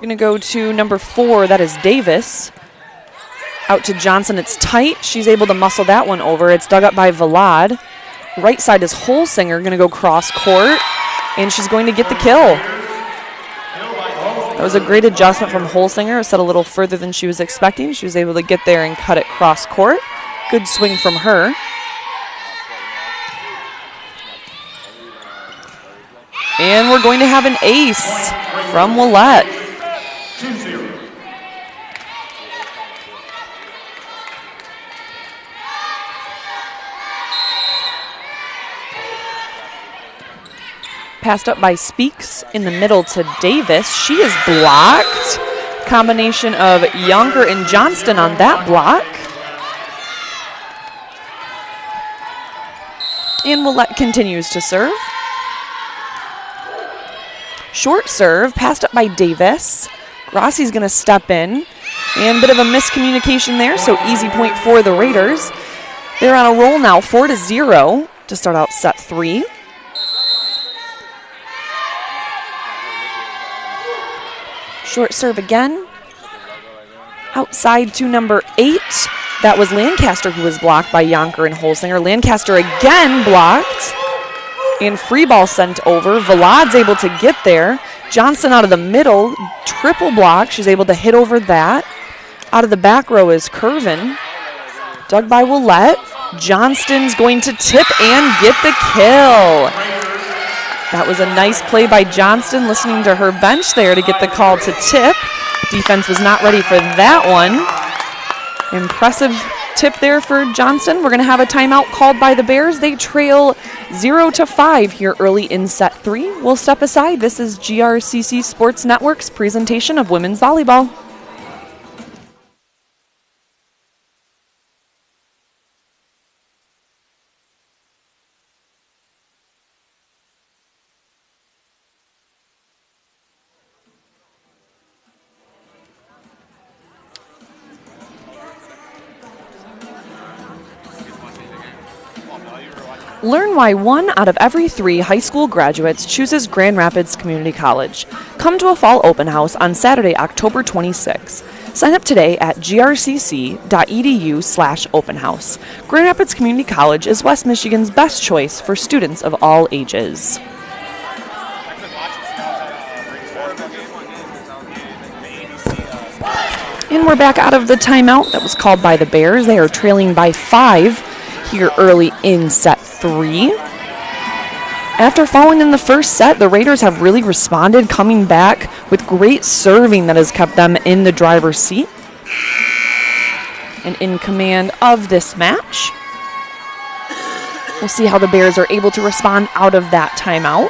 Going to go to number 4, that is Davis. Out to Johnson, it's tight. She's able to muscle that one over. It's dug up by Vlad. Right side is Holsinger, going to go cross court, and she's going to get the kill. That was a great adjustment from Holsinger. It set a little further than she was expecting. She was able to get there and cut it cross court. Good swing from her. And we're going to have an ace from Willett. Passed up by Speaks in the middle to Davis. She is blocked. Combination of Yonker and Johnston on that block. And Willett continues to serve. Short serve, passed up by Davis. Grossi's going to step in. And a bit of a miscommunication there, so easy point for the Raiders. They're on a roll now, 4-0 to start out set 3. Short serve again. Outside to number 8. That was Lancaster who was blocked by Yonker and Holsinger. Lancaster again blocked. And free ball sent over. Vlad's able to get there. Johnson out of the middle. Triple block. She's able to hit over that. Out of the back row is Curvin. Dug by Willett. Johnston's going to tip and get the kill. That was a nice play by Johnston, listening to her bench there to get the call to tip. Defense was not ready for that one. Impressive tip there for Johnston. We're going to have a timeout called by the Bears. They trail 0-5 here early in set 3. We'll step aside. This is GRCC Sports Network's presentation of women's volleyball. Learn why 1 out of every 3 high school graduates chooses Grand Rapids Community College. Come to a fall open house on Saturday, October 26. Sign up today at grcc.edu/open house. Grand Rapids Community College is West Michigan's best choice for students of all ages. And we're back out of the timeout that was called by the Bears. They are trailing by 5 here early in set 3. After falling in the first set, the Raiders have really responded, coming back with great serving that has kept them in the driver's seat and in command of this match. We'll see how the Bears are able to respond out of that timeout.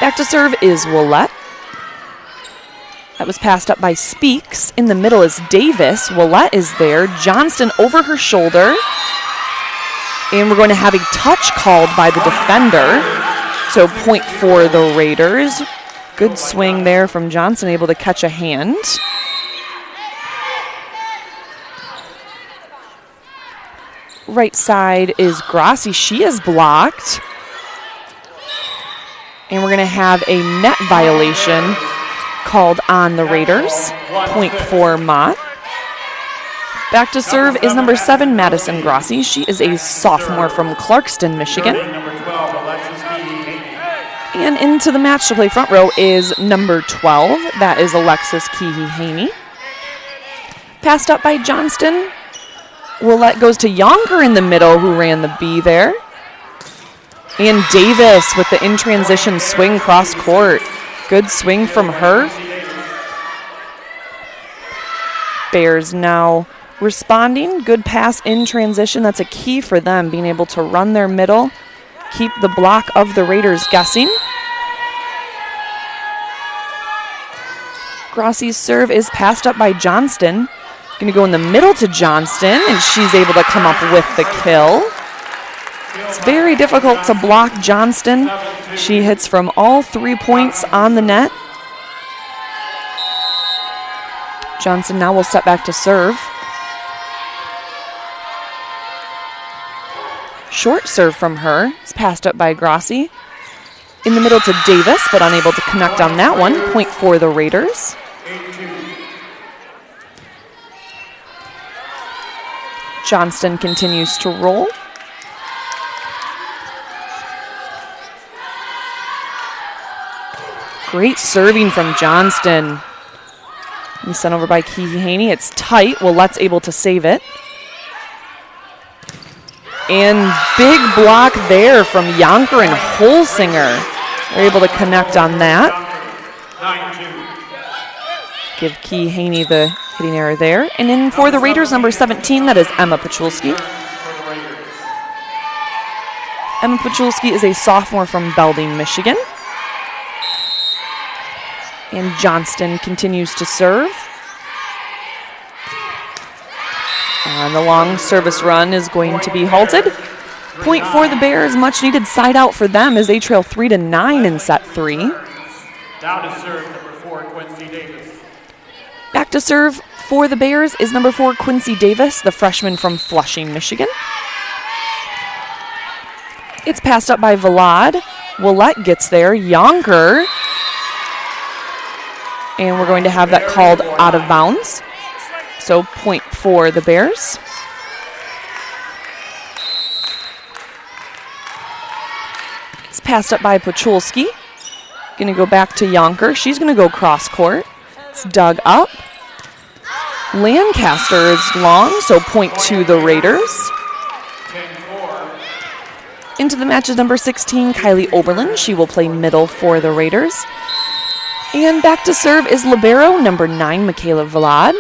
Back to serve is Willett. That was passed up by Speaks. In the middle is Davis. Willett is there. Johnston over her shoulder. And we're going to have a touch called by the defender. So point for the Raiders. Good swing there from Johnson, able to catch a hand. Right side is Grassi. She is blocked. And we're going to have a net violation called on the Raiders. Point for Mott. Back to serve is number 7, Madison Grassi. She is a sophomore from Clarkston, Michigan. And into the match to play front row is number 12. That is Alexis Keehee-Haney. Passed up by Johnston. Willett goes to Yonker in the middle, who ran the B there. And Davis with the in-transition swing cross court. Good swing from her. Bears now responding. Good pass in transition. That's a key for them, being able to run their middle, keep the block of the Raiders guessing. Grassi's serve is passed up by Johnston. Going to go in the middle to Johnston, and she's able to come up with the kill. It's very difficult to block Johnston. She hits from all 3 points on the net. Johnson now will step back to serve. Short serve from her. It's passed up by Grassi. In the middle to Davis, but unable to connect on that one. Point for the Raiders. Johnston continues to roll. Great serving from Johnston. And sent over by Keehee-Haney. It's tight. Willette's able to save it. And big block there from Yonker and Holsinger. They're able to connect on that. Give Keehee-Haney the hitting error there. And in for the Raiders, number 17, that is Emma Pachulski. Emma Pachulski is a sophomore from Belding, Michigan. And Johnston continues to serve. And the long service run is going to be halted. Point for the Bears, much needed side out for them as they trail 3-9 in set 3.
Down to serve number 4, Quincy Davis.
Back to serve for the Bears is number 4, Quincy Davis, the freshman from Flushing, Michigan. It's passed up by Vlad. Willette gets there. Yonker. And we're going to have that called out of bounds. So point for the Bears. It's passed up by Pachulski. Going to go back to Yonker. She's going to go cross court. It's dug up. Lancaster is long, so point to the Raiders. Into the match is number 16, Kylie Oberlin. She will play middle for the Raiders. And back to serve is libero, number 9, Michaela Vlad.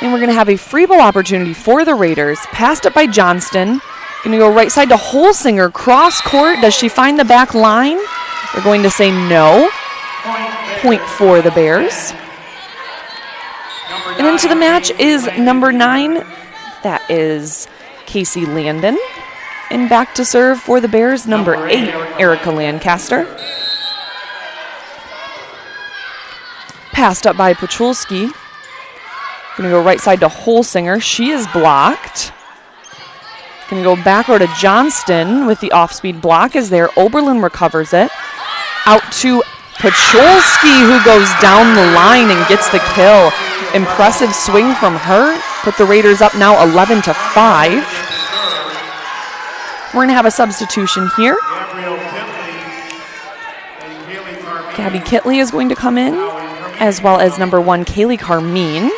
And we're going to have a free ball opportunity for the Raiders. Passed up by Johnston. Going to go right side to Holsinger. Cross court. Does she find the back line? They're going to say no. Point for the Bears. And into the match is number 9. That is Casey Landon. And back to serve for the Bears, number 8, Erica Lancaster. Passed up by Pachulski. Going to go right side to Holsinger. She is blocked. Going to go back over to Johnston with the off-speed block as there. Oberlin recovers it. Out to Pachulski, who goes down the line and gets the kill. Impressive swing from her. Put the Raiders up now 11-5. We're going to have a substitution here. Gabby Kitley is going to come in, as well as number 1, Kaylee Carmine.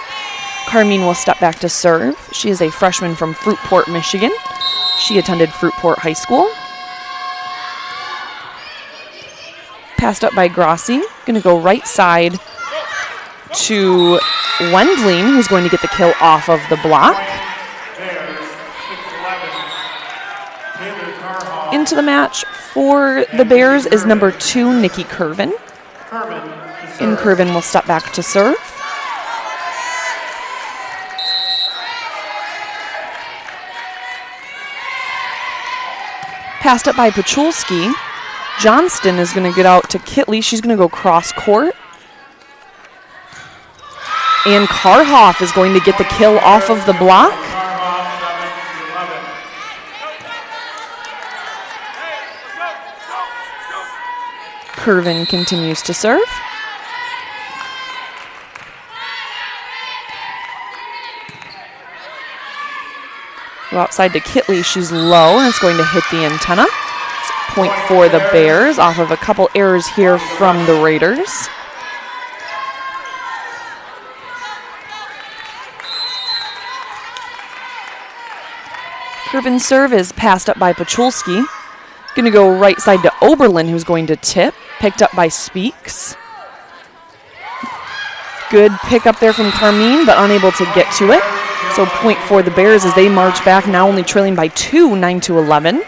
Carmine will step back to serve. She is a freshman from Fruitport, Michigan. She attended Fruitport High School. Passed up by Grassi. Going to go right side to Wendling, who's going to get the kill off of the block. Into the match for the Bears is number 2, Nikki Curvin. And Curvin will step back to serve. Passed up by Pachulski. Johnston is going to get out to Kitley. She's going to go cross court. And Karhoff is going to get the kill off of the block. Curvin continues to serve. Go outside to Kitley. She's low, and it's going to hit the antenna. It's a point for the Bears off of a couple errors here from the Raiders. Curvin's serve is passed up by Pachulski. Going to go right side to Oberlin, who's going to tip. Picked up by Speaks. Good pick up there from Carmine, but unable to get to it. So point for the Bears as they march back, now only trailing by 2, 9-11.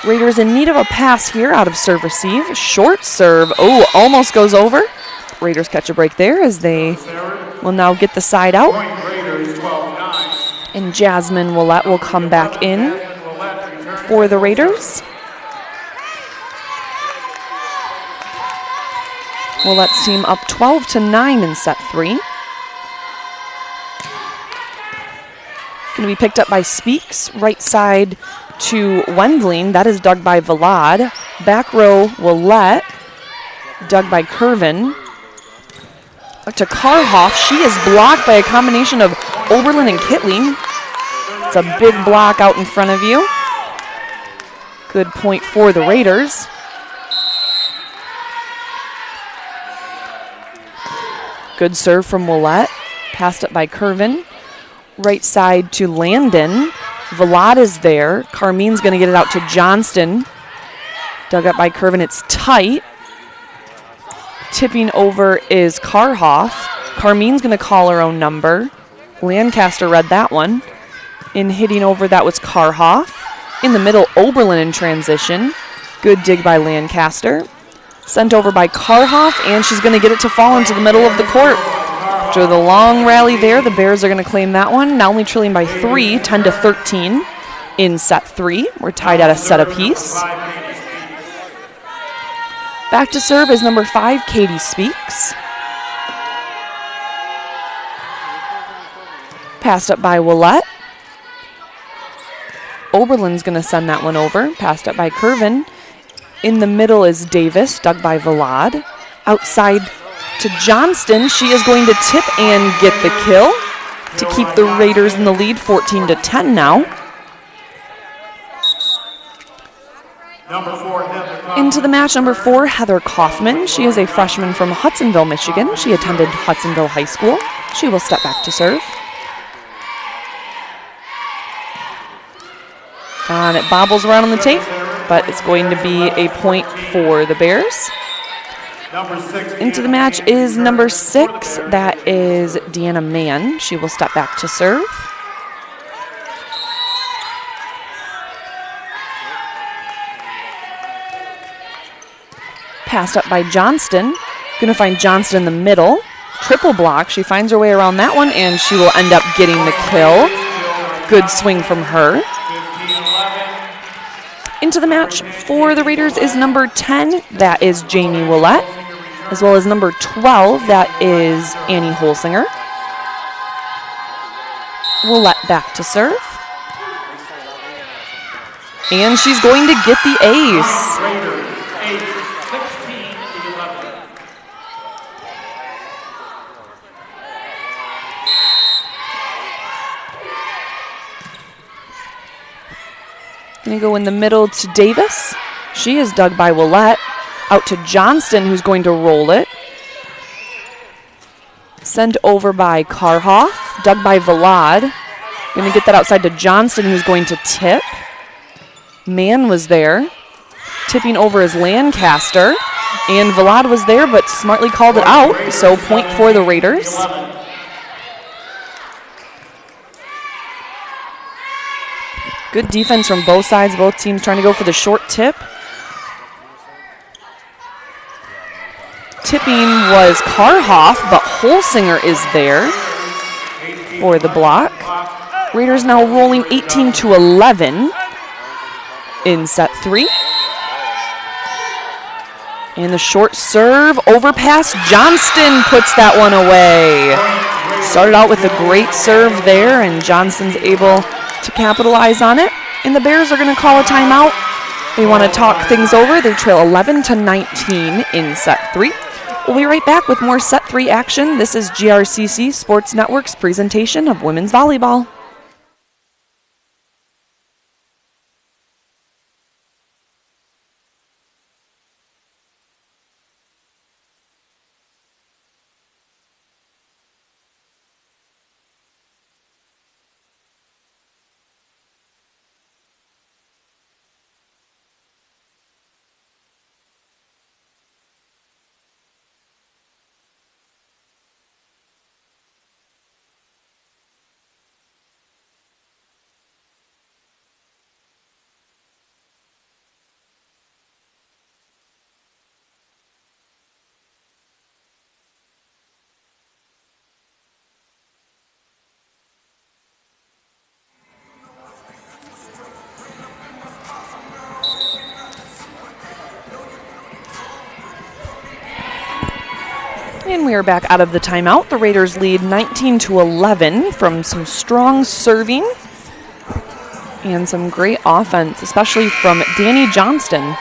Raiders in need of a pass here out of serve receive. Short serve. Oh, almost goes over. Raiders catch a break there as they will now get the side out. And Jasmine Willette will come back in for the Raiders. Willette's team up 12-9 in set 3. Going to be picked up by Speaks. Right side to Wendling. That is dug by Vlad. Back row Willette. Dug by Curvin. To Karhoff. She is blocked by a combination of Oberlin and Kitley. It's a big block out in front of you. Good point for the Raiders. Good serve from Willette. Passed up by Curvin. Right side to Landon. Vlad is there. Carmine's going to get it out to Johnston. Dug up by Curvin. It's tight. Tipping over is Karhoff. Carmine's going to call her own number. Lancaster read that one. In hitting over, that was Karhoff. In the middle, Oberlin in transition. Good dig by Lancaster. Sent over by Karhoff, and she's going to get it to fall into the middle of the court. After the long rally there, the Bears are going to claim that one. Now only trailing by 3, 10-13 in set 3. We're tied at a set apiece. Back to serve is number 5, Katie Speaks. Passed up by Willette. Oberlin's going to send that one over. Passed up by Curvin. In the middle is Davis, dug by Vlad. Outside to Johnston. She is going to tip and get the kill to keep the Raiders in the lead, 14-10 now. Into the match, number 4, Heather Kaufman. She is a freshman from Hudsonville, Michigan. She attended Hudsonville High School. She will step back to serve. And it bobbles around on the tape, but it's going to be a point for the Bears. Into the match is number 6. That is Deanna Mann. She will step back to serve. Passed up by Johnston. Going to find Johnston in the middle. Triple block. She finds her way around that one, and she will end up getting the kill. Good swing from her. Into the match for the Raiders is number 10. That is Jamie Willette. As well as number 12. That is Annie Holsinger. Willette back to serve. And she's going to get the ace. Going to go in the middle to Davis. She is dug by Willette. Out to Johnston, who's going to roll it. Sent over by Karhoff. Dug by Vlad. Going to get that outside to Johnston, who's going to tip. Mann was there. Tipping over is Lancaster. And Vlad was there, but smartly called it out. So point for the Raiders. Good defense from both sides. Both teams trying to go for the short tip. Tipping was Karhoff, but Holsinger is there for the block. Raiders now rolling 18-11 in set 3. And the short serve over pass. Johnston puts that one away. Started out with a great serve there, and Johnston's able to capitalize on it. And the Bears are going to call a timeout. They want to talk things over. They trail 11-19 in set 3. We'll be right back with more set 3 action. This is GRCC Sports Network's presentation of women's volleyball. And we are back out of the timeout. The Raiders lead 19-11 from some strong serving and some great offense, especially from Danny Johnston.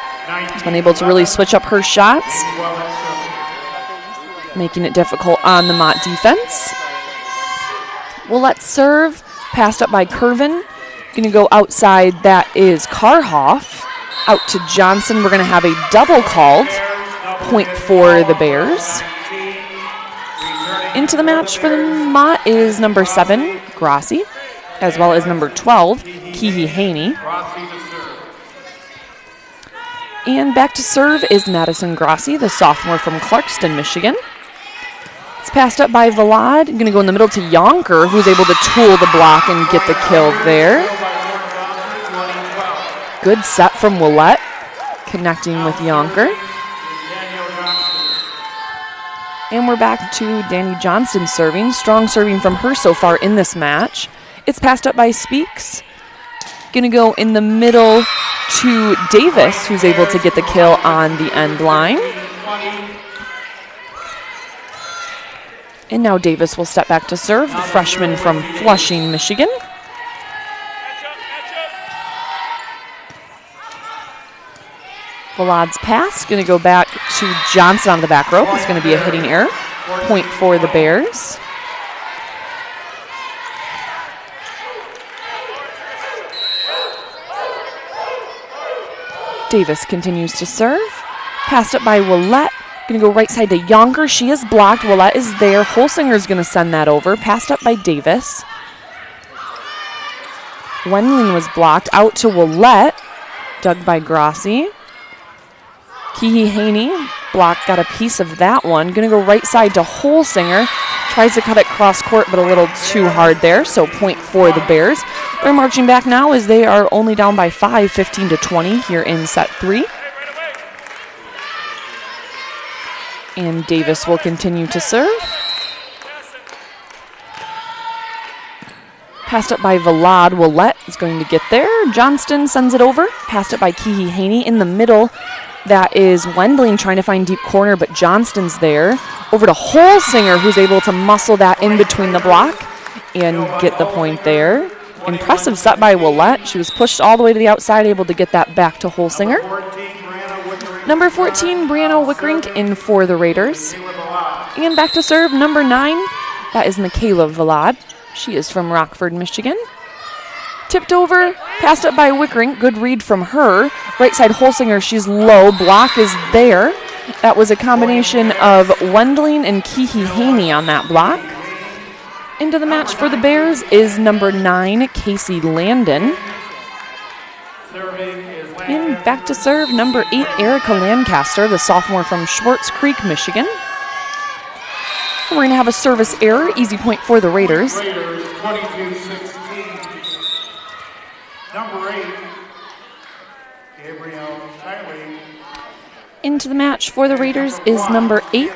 She's been able to really switch up her shots, making it difficult on the Mott defense. Willette serve, passed up by Curvin. Going to go outside, that is Karhoff. Out to Johnson. We're going to have a double called. Point for the Bears. Into the match for the Mott is number 7, Grassi, as well as number 12, Kihi Haney. And back to serve is Madison Grassi, the sophomore from Clarkston, Michigan. It's passed up by Vlad. Going to go in the middle to Yonker, who's able to tool the block and get the kill there. Good set from Willette, connecting with Yonker. And we're back to Danny Johnston serving. Strong serving from her so far in this match. It's passed up by Speaks. Gonna go in the middle to Davis, who's able to get the kill on the end line. And now Davis will step back to serve, the freshman from Flushing, Michigan. Vlad's pass, going to go back to Johnson on the back row. It's going to be a hitting error. Point for the Bears. Davis continues to serve. Passed up by Willette. Going to go right side to Yonker. She is blocked. Willette is there. Holsinger's going to send that over. Passed up by Davis. Wendling was blocked. Out to Willette. Dug by Grassi. Kihi Haney, block, got a piece of that one. Going to go right side to Holsinger. Tries to cut it cross court, but a little too hard there, so point for the Bears. They're marching back now as they are only down by 5, 15-20 here in set 3. And Davis will continue to serve. Passed up by Vlad. Willette is going to get there. Johnston sends it over. Passed it by Kihi Haney in the middle. That is Wendling trying to find deep corner, but Johnston's there. Over to Holsinger, who's able to muscle that in between the block and get the point there. Impressive set by Willette. She was pushed all the way to the outside, able to get that back to Holsinger. Number 14, Brianna Wickrink in for the Raiders. And back to serve, number 9, that is Michaela Vlad. She is from Rockford, Michigan. Tipped over, passed up by Wickrink. Good read from her. Right side Holsinger, she's low. Block is there. That was a combination of Wendling and Kihi Haney on that block. Into the match for the Bears is number 9, Casey Landon. And back to serve, number 8, Erica Lancaster, the sophomore from Schwartz Creek, Michigan. And we're going to have a service error, easy point for the Raiders.
Raiders 22-16. Number 8, Gabrielle Kiley.
Into the match for the Raiders is number 8.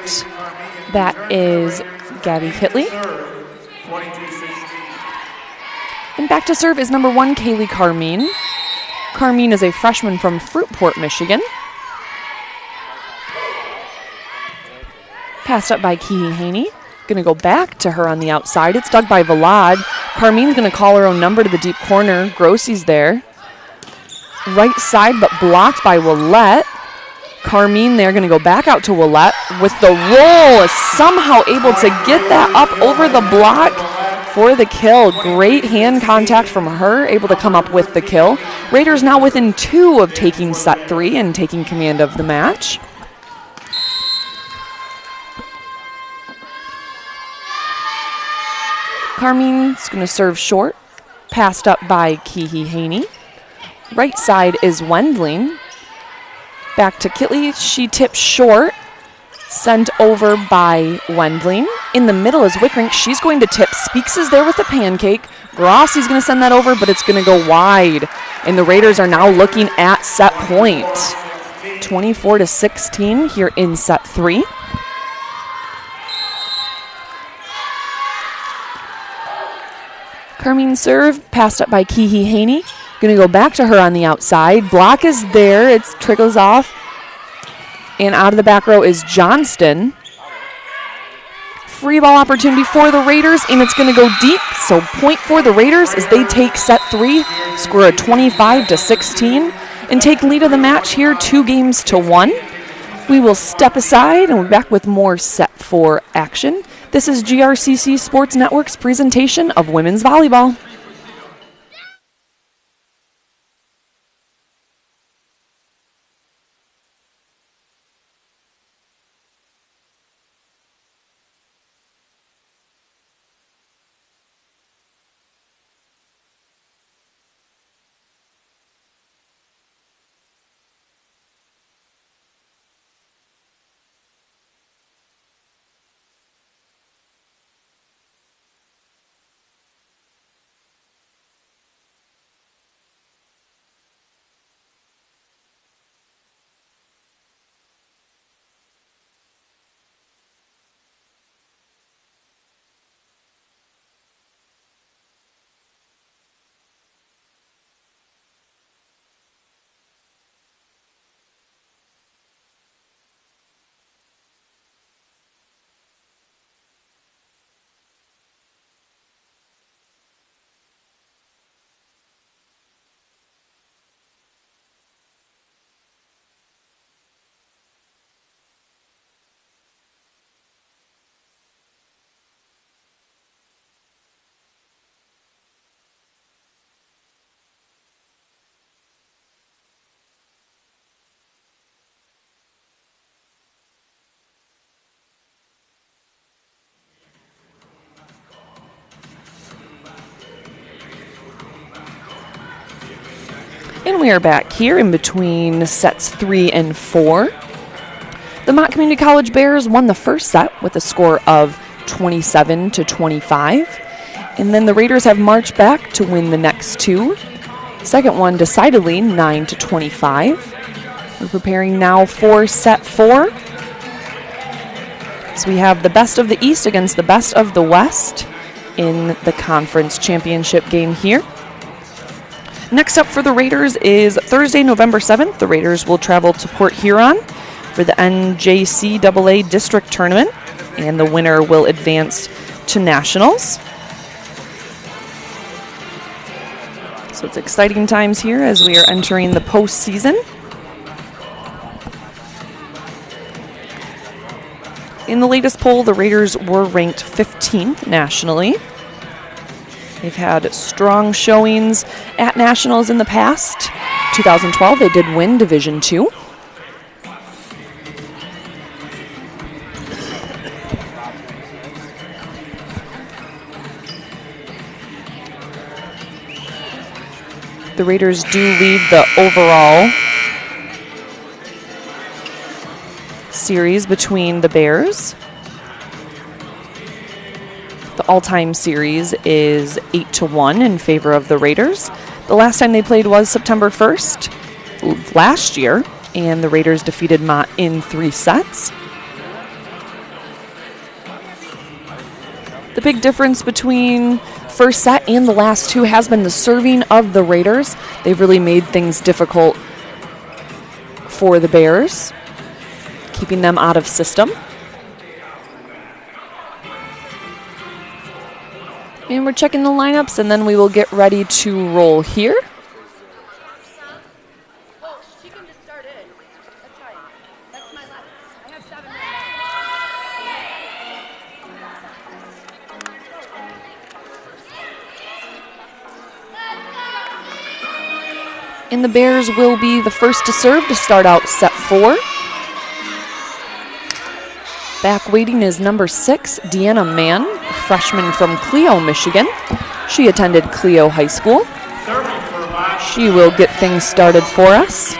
That is Gabby Hitley. Back to serve is number 1, Kaylee Carmine. Carmine is a freshman from Fruitport, Michigan. Passed up by Kihi Haney. Going to go back to her on the outside. It's dug by Vlad. Carmine's going to call her own number to the deep corner. Grossi's there. Right side, but blocked by Willette. Carmine there, going to go back out to Willette with the roll. Is somehow able to get that up over the block for the kill. Great hand contact from her, able to come up with the kill. Raiders now within 2 of taking set 3 and taking command of the match. Carmine's going to serve short, passed up by Kihi Haney. Right side is Wendling. Back to Kitley. She tips short, sent over by Wendling. In the middle is Wickrink. She's going to tip. Speaks is there with the pancake. Grossi's going to send that over, but it's going to go wide. And the Raiders are now looking at set point. 24-16 here in set 3. Carmine serve, passed up by Kihi Haney. Going to go back to her on the outside. Block is there. It trickles off. And out of the back row is Johnston. Free ball opportunity for the Raiders, and it's going to go deep. So point for the Raiders as they take set 3, score a 25-16, and take lead of the match here 2-1. We will step aside and we're back with more set 4 action. This is GRCC Sports Network's presentation of women's volleyball. And we are back here in between sets 3 and 4. The Mott Community College Bears won the first set with a score of 27-25. And then the Raiders have marched back to win the next 2. Second one decidedly 9-25. We're preparing now for set 4. So we have the best of the East against the best of the West in the conference championship game here. Next up for the Raiders is Thursday, November 7th. The Raiders will travel to Port Huron for the NJCAA District Tournament, and the winner will advance to Nationals. So it's exciting times here as we are entering the postseason. In the latest poll, the Raiders were ranked 15th nationally. They've had strong showings at Nationals in the past. 2012, they did win Division II. The Raiders do lead the overall series between the Bears. The all-time series is 8-1 in favor of the Raiders. The last time they played was September 1st last year, and the Raiders defeated Mott in 3 sets. The big difference between first set and the last two has been the serving of the Raiders. They've really made things difficult for the Bears, keeping them out of system. And we're checking the lineups, and then we will get ready to roll here. And the Bears will be the first to serve to start out set 4. Back waiting is number 6, Deanna Mann, freshman from Clio, Michigan. She attended Clio High School. She will get things started for us.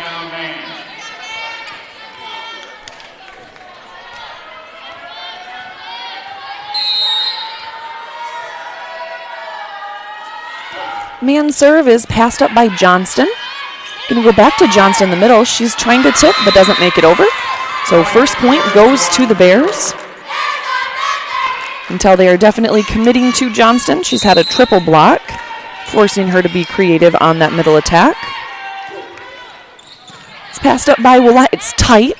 Mann's serve is passed up by Johnston. Going to go back to Johnston in the middle. She's trying to tip but doesn't make it over. So first point goes to the Bears. Until they are definitely committing to Johnston. She's had a triple block, forcing her to be creative on that middle attack. It's passed up by Willett. It's tight.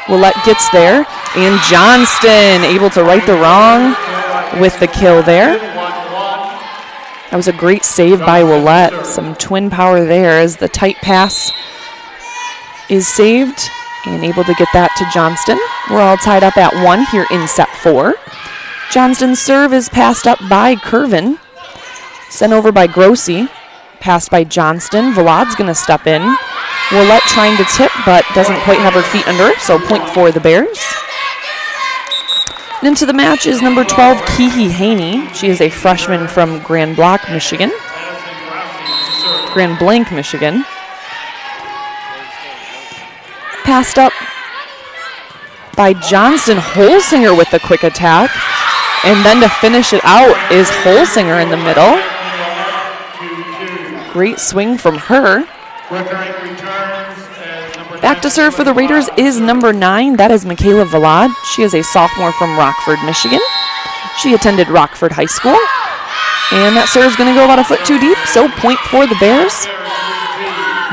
Willett gets there. And Johnston able to right the wrong with the kill there. That was a great save by Willett. Some twin power there as the tight pass is saved and able to get that to Johnston. We're all tied up at 1 here in set 4. Johnston's serve is passed up by Curvin. Sent over by Grossi. Passed by Johnston. Vlad's going to step in. Willett trying to tip but doesn't quite have her feet under her, so point for the Bears. And into the match is number 12, Kihi Haney. She is a freshman from Grand Blanc, Michigan. Passed up by Johnston. Holsinger with the quick attack. And then to finish it out is Holsinger in the middle. Great swing from her. Back to serve for the Raiders is number 9. That is Michaela Vlad. She is a sophomore from Rockford, Michigan. She attended Rockford High School. And that serve is going to go about a foot too deep, so point for the Bears.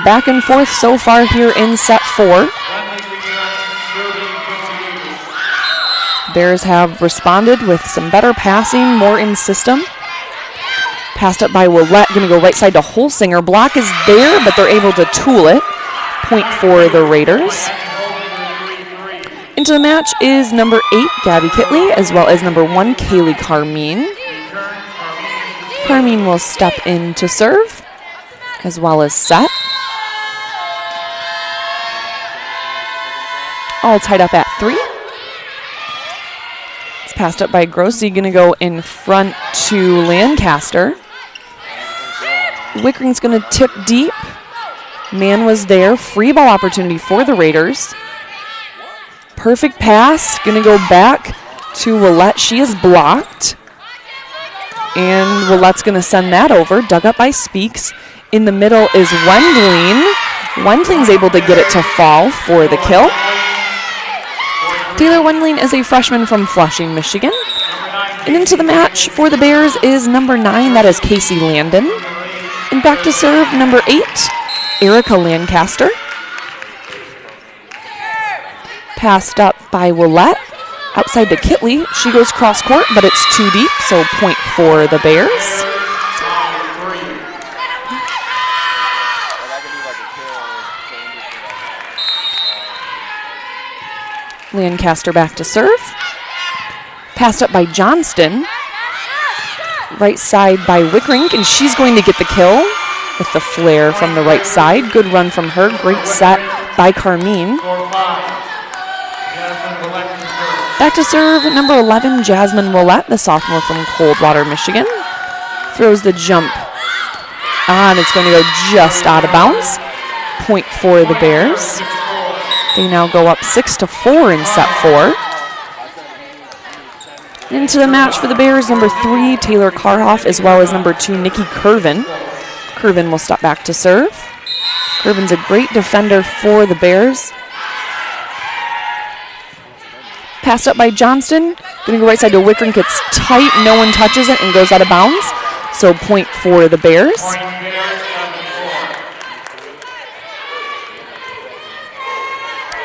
Back and forth so far here in set 4. Bears have responded with some better passing, more in system. Passed up by Willett, going to go right side to Holsinger. Block is there, but they're able to tool it. Point for the Raiders. Into the match is number 8, Gabby Kitley, as well as number 1, Kaylee Carmine. Carmine will step in to serve, as well as set. All tied up at 3. It's passed up by Grossi, going to go in front to Lancaster. Wickering's going to tip deep. Mann was there. Free ball opportunity for the Raiders. Perfect pass. Going to go back to Willett. She is blocked. And Willett's going to send that over. Dug up by Speaks. In the middle is Wendling. Wendling's able to get it to fall for the kill. Taylor Wendling is a freshman from Flushing, Michigan. And into the match for the Bears is number 9. That is Casey Landon. And back to serve number 8. Erica Lancaster. Passed up by Willett. Outside to Kitley. She goes cross court, but it's too deep, so point for the Bears. Lancaster back to serve. Passed up by Johnston. Right side by Wickring, and she's going to get the kill with the flare from the right side. Good run from her. Great set by Carmine. Back to serve number 11, Jasmine Willett, the sophomore from Coldwater, Michigan. Throws the jump on. It's going to go just out of bounds. Point for the Bears. They now go up 6-4 in set 4. Into the match for the Bears, number 3, Taylor Karhoff, as well as number 2, Nikki Curvin. Curvin will step back to serve. Curvin's a great defender for the Bears. Passed up by Johnston. Going to go right side to Wickering. It's tight. No one touches it and goes out of bounds. So point for the Bears.
Point Bears, 7-4.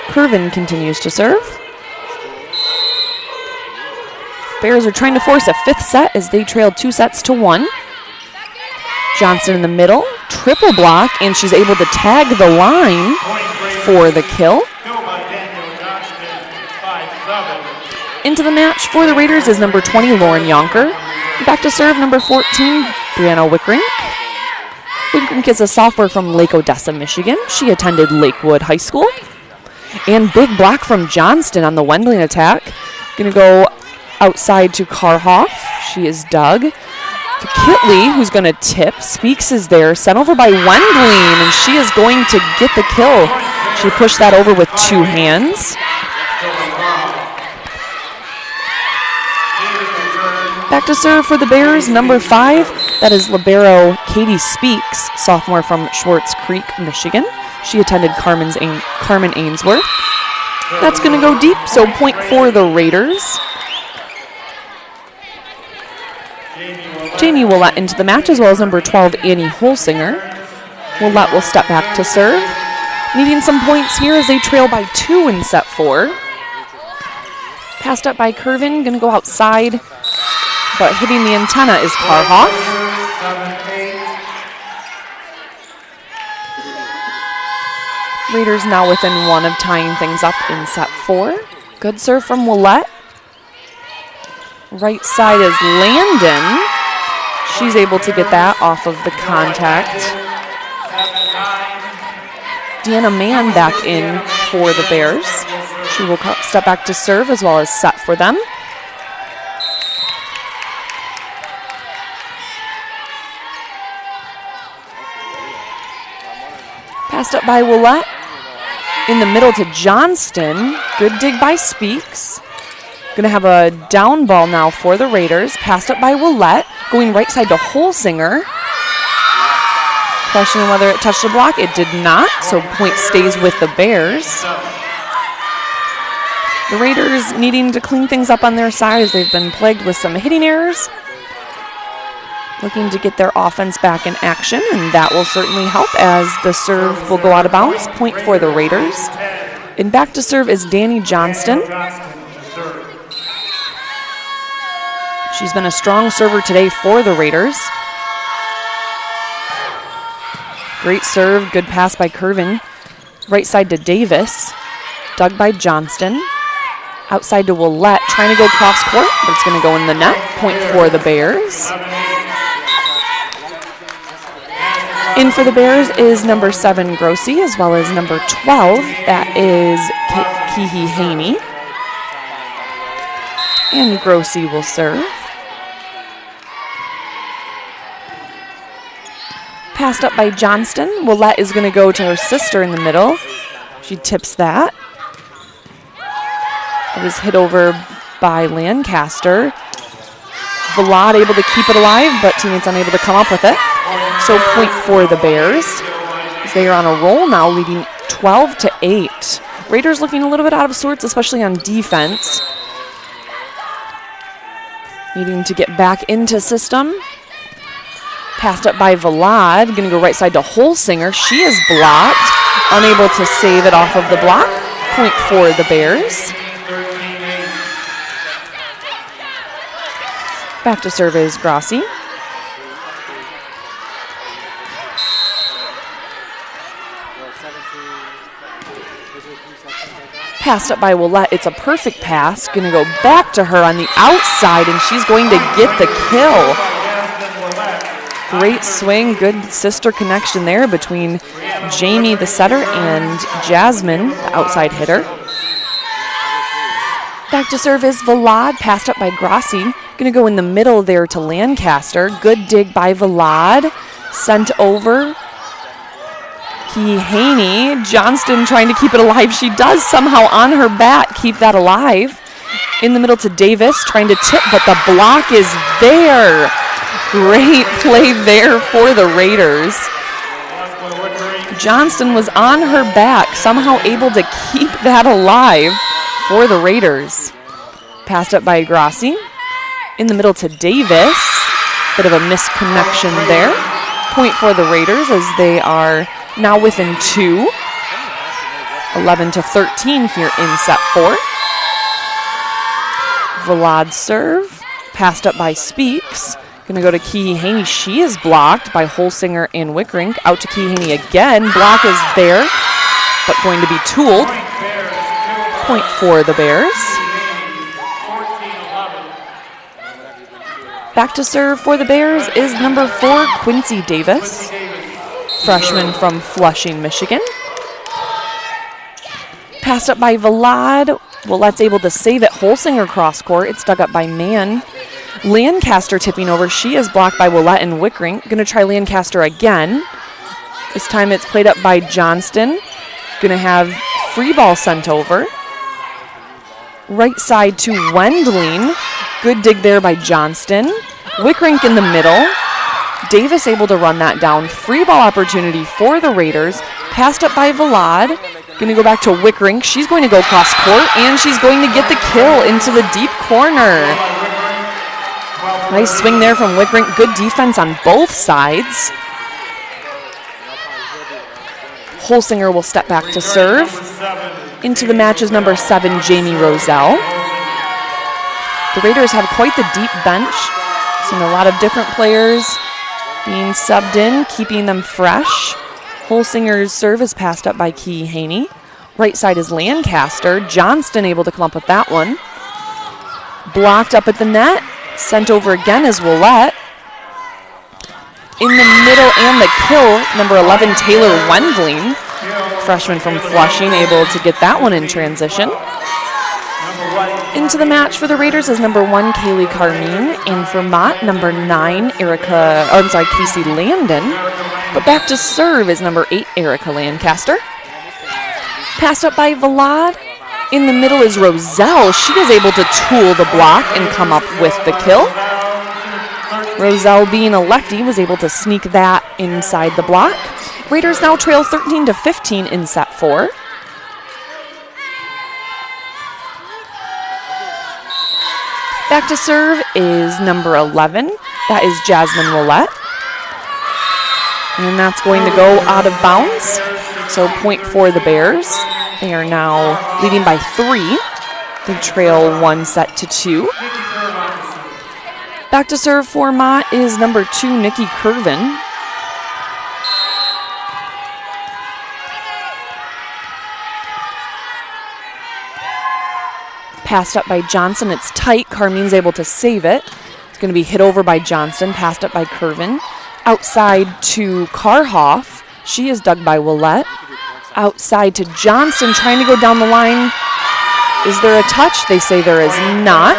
Curvin continues to serve. Bears are trying to force a 5th set as they trail 2-1. Johnson in the middle, triple block, and she's able to tag the line for the kill. Into the match for the Raiders is number 20, Lauren Yonker. Back to serve, number 14, Brianna Wickrink. Wickrink is a sophomore from Lake Odessa, Michigan. She attended Lakewood High School. And big block from Johnston on the Wendling attack. Going to go outside to Karhoff. She is dug. To Kitley, who's going to tip. Speaks is there, sent over by Wendling, and she is going to get the kill. She pushed that over with 2 hands. Back to serve for the Bears, number 5. That is libero Katie Speaks, sophomore from Schwartz Creek, Michigan. She attended Carmen Ainsworth. That's going to go deep, so point for the Raiders. Jamie Willett into the match, as well as number 12, Annie Holsinger. Willett will step back to serve. Needing some points here as they trail by 2 in set 4. Passed up by Curvin, going to go outside, but hitting the antenna is Karhoff. Raiders now within 1 of tying things up in set 4. Good serve from Willett. Right side is Landon. She's able to get that off of the contact. Deanna Mann back in for the Bears. She will step back to serve as well as set for them. Passed up by Willett. In the middle to Johnston. Good dig by Speaks. Going to have a down ball now for the Raiders. Passed up by Willett. Going right side to Holsinger. Questioning whether it touched the block. It did not, so point stays with the Bears. The Raiders needing to clean things up on their side as they've been plagued with some hitting errors. Looking to get their offense back in action, and that will certainly help as the serve will go out of bounds. Point for the Raiders. And back to serve is Danny Johnston. She's been a strong server today for the Raiders. Great serve, good pass by Curvin. Right side to Davis. Dug by Johnston. Outside to Willett, trying to go cross court, but it's going to go in the net. Point for the Bears. In for the Bears is number 7, Grossi, as well as number 12. That is Kihi Haney. And Grossi will serve. Passed up by Johnston. Willett is going to go to her sister in the middle. She tips that. It was hit over by Lancaster. Vlad able to keep it alive, but teammates unable to come up with it. So point for the Bears. As they are on a roll now, leading 12-8. Raiders looking a little bit out of sorts, especially on defense. Needing to get back into system. Passed up by Vlad. Going to go right side to Holsinger. She is blocked. Unable to save it off of the block. Point for the Bears. Back to serve is Grossi. Passed up by Willett. It's a perfect pass. Going to go back to her on the outside, and she's going to get the kill. Great swing, good sister connection there between Jamie, the setter, and Jasmine, the outside hitter. Back to serve is Vlad, passed up by Grossi. Going to go in the middle there to Lancaster. Good dig by Vlad. Sent over. Haney. Johnston trying to keep it alive. She does somehow on her bat keep that alive. In the middle to Davis, trying to tip, but the block is there. Great play there for the Raiders. Johnston was on her back, somehow able to keep that alive for the Raiders. Passed up by Grossi. In the middle to Davis. Bit of a misconnection there. Point for the Raiders as they are now within 2. 11-13 here in set 4. Vlad serve. Passed up by Speaks. Going to go to Keehaney. She is blocked by Holsinger and Wickrink. Out to Keehaney again. Block is there, but going to be tooled. Point for the Bears. Back to serve for the Bears is number 4, Quincy Davis, freshman from Flushing, Michigan. Passed up by Vlad. Willette's able to save it. Holsinger cross court. It's dug up by Mann. Lancaster tipping over. She is blocked by Willette and Wickrink. Going to try Lancaster again. This time it's played up by Johnston. Going to have free ball sent over. Right side to Wendling. Good dig there by Johnston. Wickrink in the middle. Davis able to run that down. Free ball opportunity for the Raiders. Passed up by Vlad. Going to go back to Wickrink. She's going to go cross court, and she's going to get the kill into the deep corner. Nice swing there from Wickrink. Good defense on both sides. Holsinger will step back to serve. Into the match is number 7, Jamie Roselle. The Raiders have quite the deep bench. Seen a lot of different players being subbed in, keeping them fresh. Holsinger's serve is passed up by Keehaney. Right side is Lancaster. Johnston able to come up with that one. Blocked up at the net. Sent over again is Willette. In the middle and the kill, number 11, Taylor Wendling, freshman from Flushing, able to get that one in transition. Into the match for the Raiders is number 1, Kaylee Carmine, and for Mott, number 9, Casey Landon. But back to serve is number 8, Erica Lancaster. Passed up by Vlad. In the middle is Roselle. She is able to tool the block and come up with the kill. Roselle, being a lefty, was able to sneak that inside the block. Raiders now trail 13-15 in set 4. Back to serve is number 11. That is Jasmine Willette. And that's going to go out of bounds. So point for the Bears. They are now leading by 3. They trail 1 set to 2. Back to serve for Mott is number 2, Nikki Curvin. Passed up by Johnson. It's tight. Carmine's able to save it. It's going to be hit over by Johnston. Passed up by Curvin. Outside to Karhoff. She is dug by Willette. Outside to Johnston, trying to go down the line. Is there a touch? They say there is not.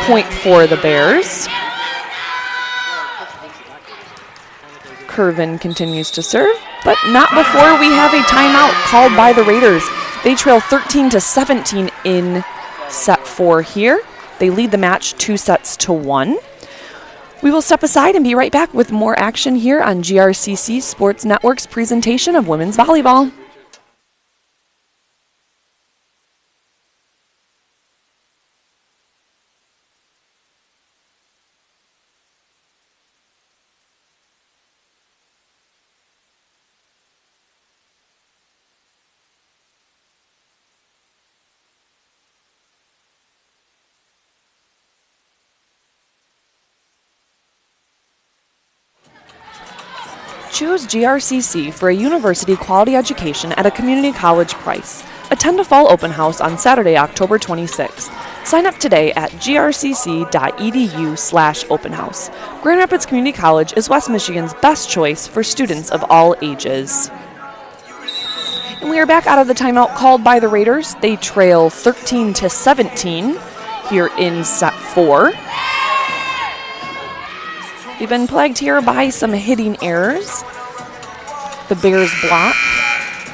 Point for the Bears. Curvin continues to serve, but not before we have a timeout called by the Raiders. They trail 13-17 in set 4 here. They lead the match 2-1. We will step aside and be right back with more action here on GRCC Sports Network's presentation of women's volleyball. Choose GRCC for a university quality education at a community college price. Attend a fall open house on Saturday, October 26th. Sign up today at grcc.edu/open house. Grand Rapids Community College is West Michigan's best choice for students of all ages. And we are back out of the timeout called by the Raiders. They trail 13-17 here in set 4. They've been plagued here by some hitting errors. The Bears block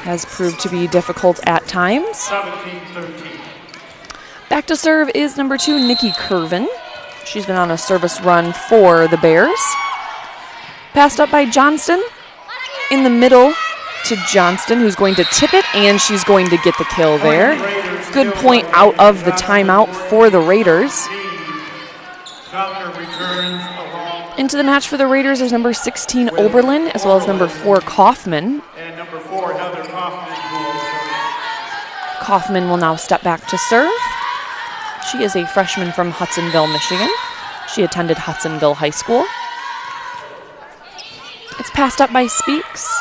has proved to be difficult at times.
17-13.
Back to serve is number 2, Nikki Curvin. She's been on a service run for the Bears. Passed up by Johnston. In the middle to Johnston, who's going to tip it, and she's going to get the kill there. Good point out of the timeout for the Raiders. Into the match for the Raiders is number 16, Oberlin, as well as number 4, Kaufman.
And number 4, Heather Kaufman, who will serve.
Kaufman will now step back to serve. She is a freshman from Hudsonville, Michigan. She attended Hudsonville High School. It's passed up by Speaks.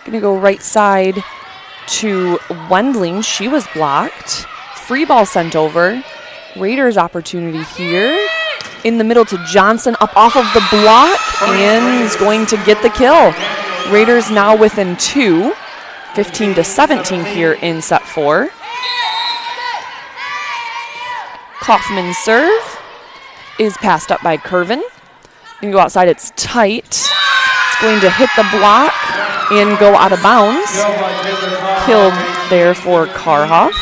Gonna go right side to Wendling. She was blocked. Free ball sent over. Raiders opportunity here. In the middle to Johnson, up off of the block, and is going to get the kill. Raiders now within 2, 15-17 here in set 4. Kaufman's serve is passed up by Curvin. Gonna go outside, it's tight. It's going to hit the block and go out of bounds. Killed there for Karhoff.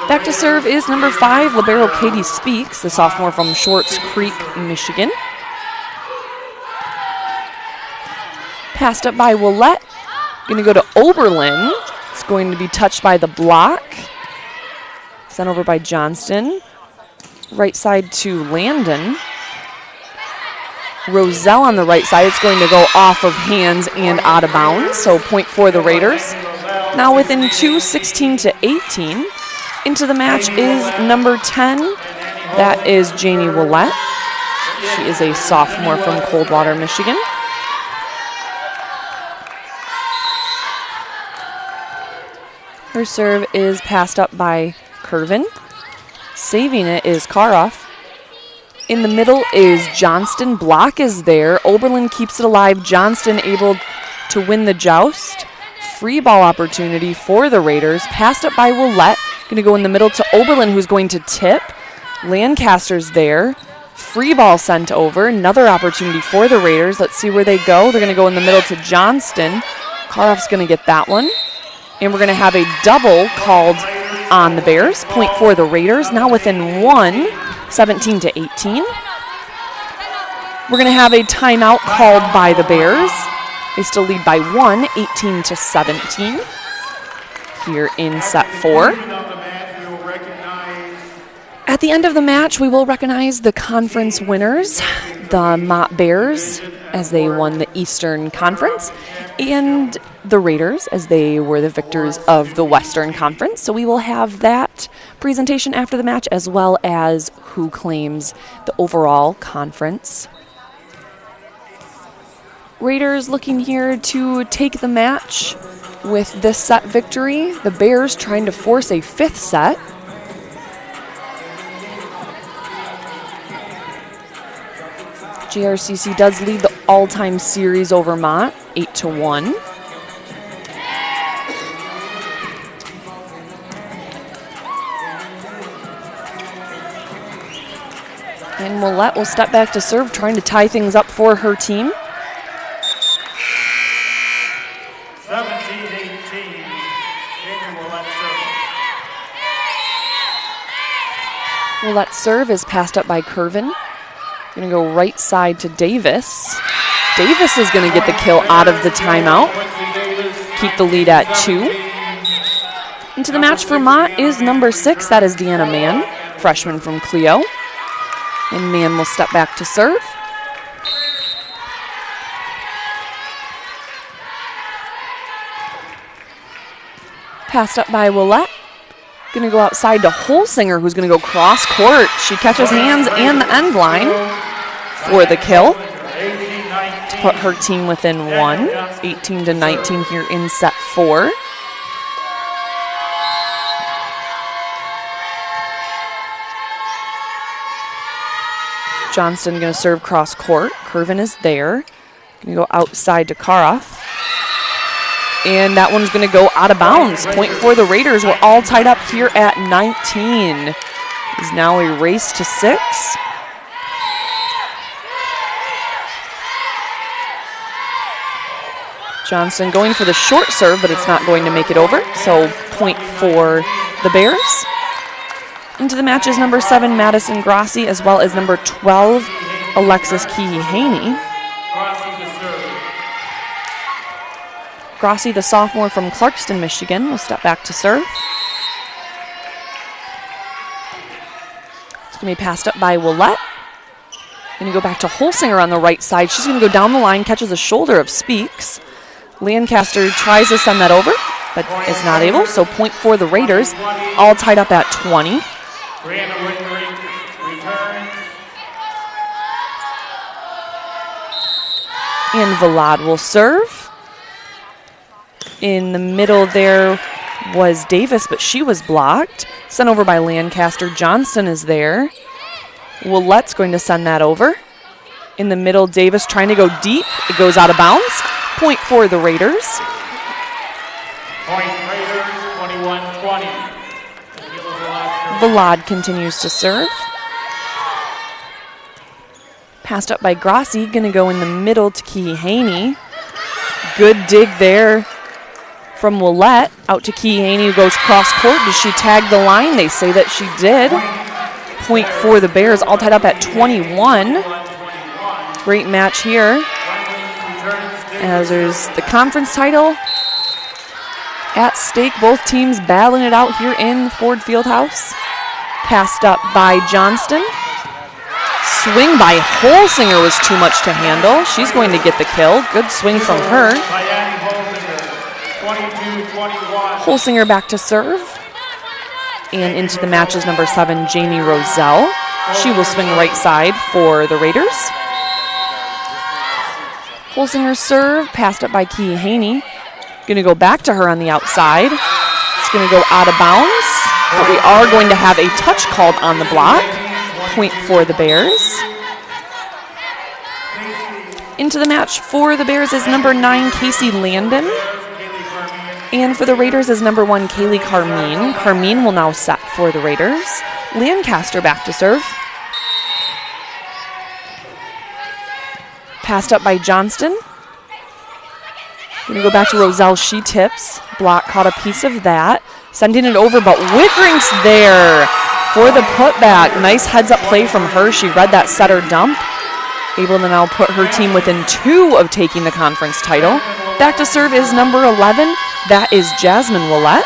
Back to serve is number 5, libero Katie Speaks, the sophomore from Shorts Creek, Michigan. Passed up by Willette. Going to go to Oberlin. It's going to be touched by the block. Sent over by Johnston. Right side to Landon. Roselle on the right side. It's going to go off of hands and out of bounds. So point for the Raiders. Now within 2, 16-18. Into the match is number 10. That is Janie Willette. She is a sophomore from Coldwater, Michigan. Her serve is passed up by Curvin. Saving it is Karoff. In the middle is Johnston. Block is there. Oberlin keeps it alive. Johnston able to win the joust. Free ball opportunity for the Raiders. Passed up by Willette. Going to go in the middle to Oberlin, who's going to tip. Lancaster's there. Free ball sent over. Another opportunity for the Raiders. Let's see where they go. They're going to go in the middle to Johnston. Karoff's going to get that one. And we're going to have a double called on the Bears. Point for the Raiders. Now within 1, 17-18. We're going to have a timeout called by the Bears. They still lead by 1, 18-17. Here in set 4. At the end of the match, we will recognize the conference winners, the Mott Bears, as they won the Eastern Conference, and the Raiders, as they were the victors of the Western Conference. So we will have that presentation after the match, as well as who claims the overall conference. Raiders looking here to take the match with this set victory. The Bears trying to force a 5th set. GRCC does lead the all-time series over Mott, 8-1. And Willette will step back to serve, trying to tie things up for her team.
17-18.
Willette's serve is passed up by Curvin. Going to go right side to Davis. Davis is going to get the kill out of the timeout. Keep the lead at 2. Into the match for Mott is number 6. That is Deanna Mann, freshman from Clio. And Mann will step back to serve. Passed up by Willette. Going to go outside to Holsinger, who's going to go cross court. She catches hands and the end line for the kill to put her team within 1, 18-19 here in set 4. Johnston going to serve cross court. Curvin is there. Going to go outside to Karoff. And that one's going to go out of bounds. Point for the Raiders. We're all tied up here at 19. It's now a race to 6. Johnston going for the short serve, but it's not going to make it over. So point for the Bears. Into the match is number 7, Madison Grassi, as well as number 12, Alexis Keehey-Haney. Grassi, the sophomore from Clarkston, Michigan, will step back to serve. It's going to be passed up by Willette. Going to go back to Holsinger on the right side. She's going to go down the line, catches the shoulder of Speaks. Lancaster tries to send that over, but is not able. So point for the Raiders, all tied up at 20. And Vlad will serve. In the middle there was Davis, but she was blocked. Sent over by Lancaster. Johnston is there. Willette's going to send that over. In the middle, Davis trying to go deep. It goes out of bounds. Point for the Raiders.
Point Raiders, 21-20.
Vlad continues to serve. Passed up by Grassi. Going to go in the middle to Key Haney. Good dig there from Willette. Out to Key Haney, who goes cross court. Does she tag the line? They say that she did. Point for the Bears, all tied up at 21. Great match here, as there's the conference title at stake. Both teams battling it out here in Ford Fieldhouse. Passed up by Johnston. Swing by Holsinger was too much to handle. She's going to get the kill. Good swing from her. Holsinger back to serve. And into the match is number 7, Jamie Roselle. She will swing right side for the Raiders. Holsinger's serve, passed up by Key Haney. Going to go back to her on the outside. It's going to go out of bounds, but we are going to have a touch called on the block. Point for the Bears. Into the match for the Bears is number 9, Casey Landon. And for the Raiders is number 1, Kaylee Carmine. Carmine will now set for the Raiders. Lancaster back to serve. Passed up by Johnston. Going to go back to Roselle. She tips. Block caught a piece of that. Sending it over, but Wickrink's there for the putback. Nice heads-up play from her. She read that setter dump. Able to now put her team within 2 of taking the conference title. Back to serve is number 11. That is Jasmine Willette.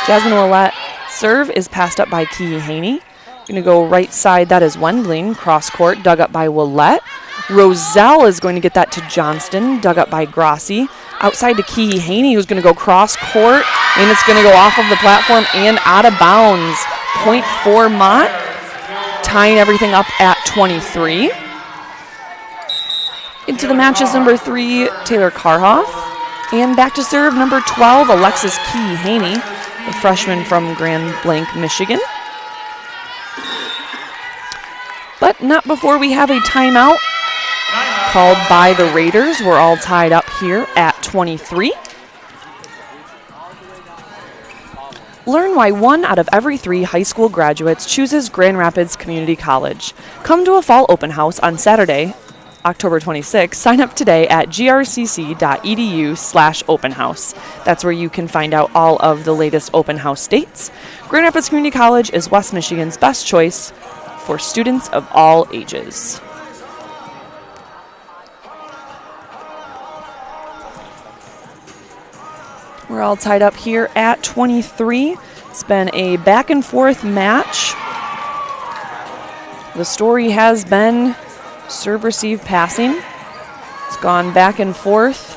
Jasmine Willette serve is passed up by Key Haney. Going to go right side. That is Wendling. Cross court, dug up by Willette. Roselle is going to get that to Johnston, dug up by Grassi. Outside to Key Haney, who's going to go cross court, and it's going to go off of the platform and out of bounds. Point for Mott, tying everything up at 23. Into the match is number 3, Taylor Karhoff. And back to serve, number 12, Alexis Key Haney, the freshman from Grand Blanc, Michigan. But not before we have a timeout called by the Raiders. We're all tied up here at 23. Learn why 1 out of every 3 high school graduates chooses Grand Rapids Community College. Come to a fall open house on Saturday, October 26th. Sign up today at grcc.edu/open house. That's where you can find out all of the latest open house dates. Grand Rapids Community College is West Michigan's best choice for students of all ages. We're all tied up here at 23. It's been a back and forth match. The story has been serve, receive, passing. It's gone back and forth.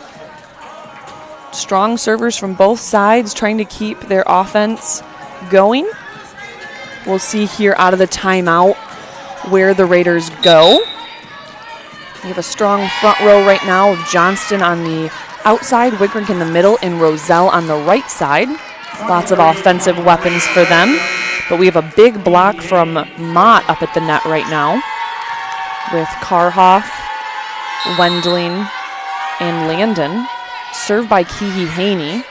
Strong servers from both sides trying to keep their offense going. We'll see here out of the timeout where the Raiders go. We have a strong front row right now of Johnston on the outside, Wickrink in the middle, and Roselle on the right side. Lots of offensive weapons for them. But we have a big block from Mott up at the net right now with Karhoff, Wendling, and Landon. Served by Key Haney.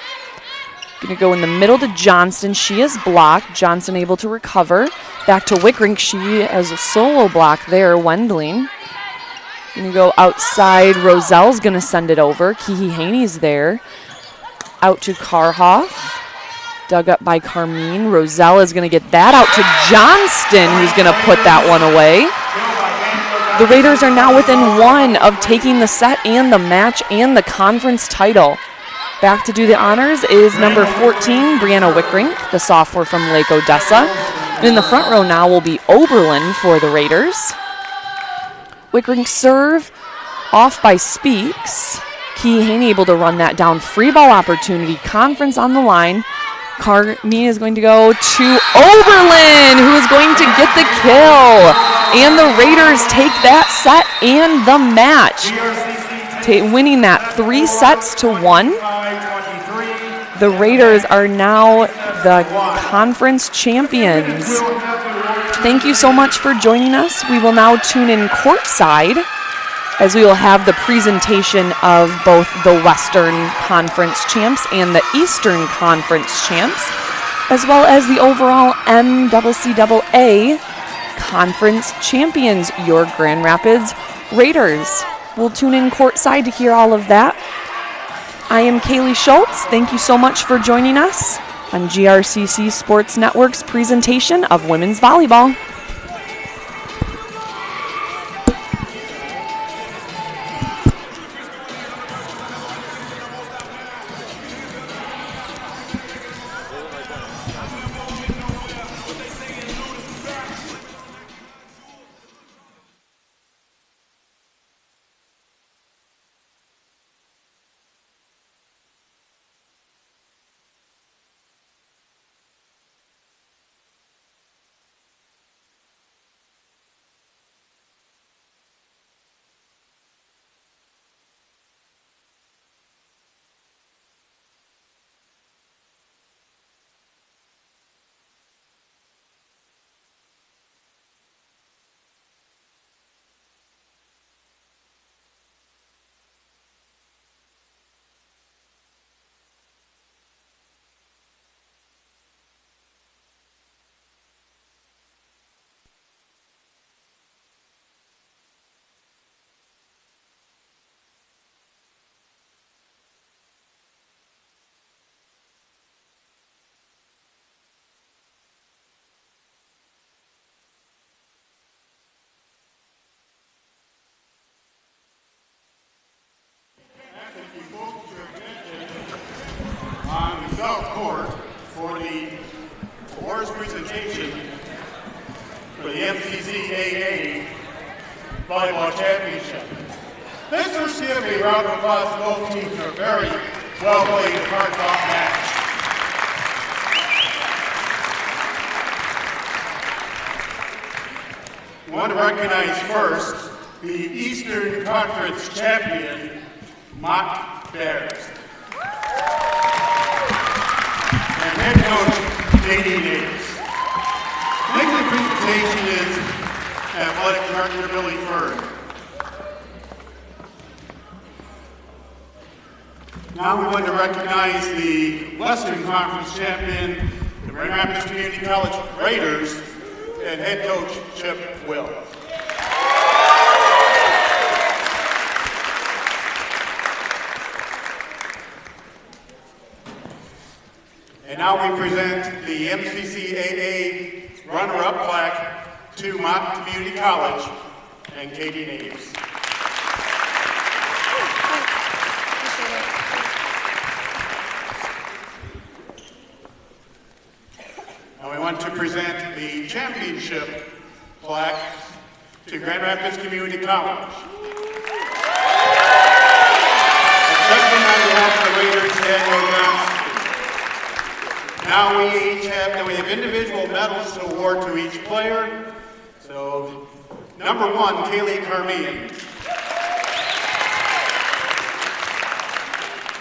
Going to go in the middle to Johnston. She is blocked. Johnson able to recover. Back to Wickrink. She has a solo block there. Wendling. Going to go outside. Roselle's going to send it over. Key Haney's there. Out to Karhoff. Dug up by Carmine. Roselle is going to get that out to Johnston, who's going to put that one away. The Raiders are now within 1 of taking the set and the match and the conference title. Back to do the honors is number 14, Brianna Wickrink, the sophomore from Lake Odessa. And in the front row now will be Oberlin for the Raiders. Wickrink serve off by Speaks. Key Haney able to run that down. Free ball opportunity. Conference on the line. Carney is going to go to Oberlin, who is going to get the kill. And the Raiders take that set and the match, winning that 3-1. The Raiders are now the conference champions. Thank you so much for joining us. We will now tune in courtside as we will have the presentation of both the Western Conference champs and the Eastern Conference champs, as well as the overall MCCAA Conference champions, your Grand Rapids Raiders. We'll tune in courtside to hear all of that. I am Kaylee Schultz. Thank you so much for joining us on GRCC Sports Network's presentation of women's volleyball.
On the South Court for the awards presentation for the MCCAA Volleyball Championship. Let's first give a round of applause to both teams for a very well played and hard-fought match. I want to recognize first the Eastern Conference champion, Mott Bears. And head coach, J.D. Davis. Next to the presentation is Athletic Director Billy Ferd. Now we want to recognize the Western Conference champion, the Grand Rapids Community College Raiders, and head coach, Chip Will. And now we present the MCCAA runner-up plaque to Mott Community College and Katie Naves. Now we want to present the championship plaque to Grand Rapids Community College. Accepting on behalf of the Raiders, Daniel Johnson. Now we have individual medals to award to each player. So, number 1, Kaylee Carmian.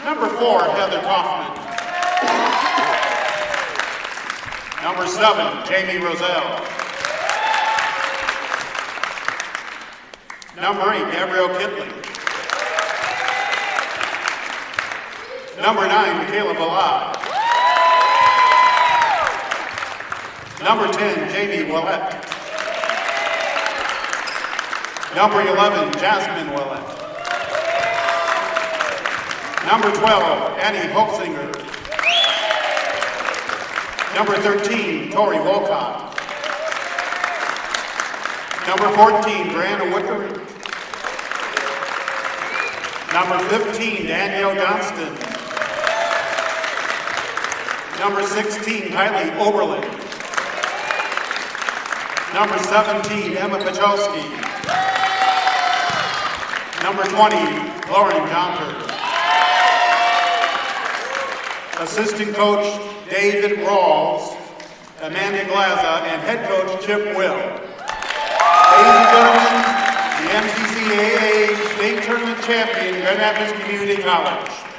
Number 4, Heather Kaufman. Number 7, Jamie Roselle. Number 8, Gabrielle Kitley. Number 9, Michaela Balad. Number 10, Jamie Willett. Number 11, Jasmine Willett. Number 12, Annie Holzinger. Number 13, Tori Wolcott. Number 14, Brianna Wickery. Number 15, Danielle Johnston. Number 16, Kylie Oberlin. Number 17, Emma Pachowski. Number 20, Lauren Jonker. Assistant coach, David Rawls, Amanda Glaza, and head coach, Chip Will. Ladies and gentlemen, the MCCAA State Tournament champion, Grand Rapids Community College.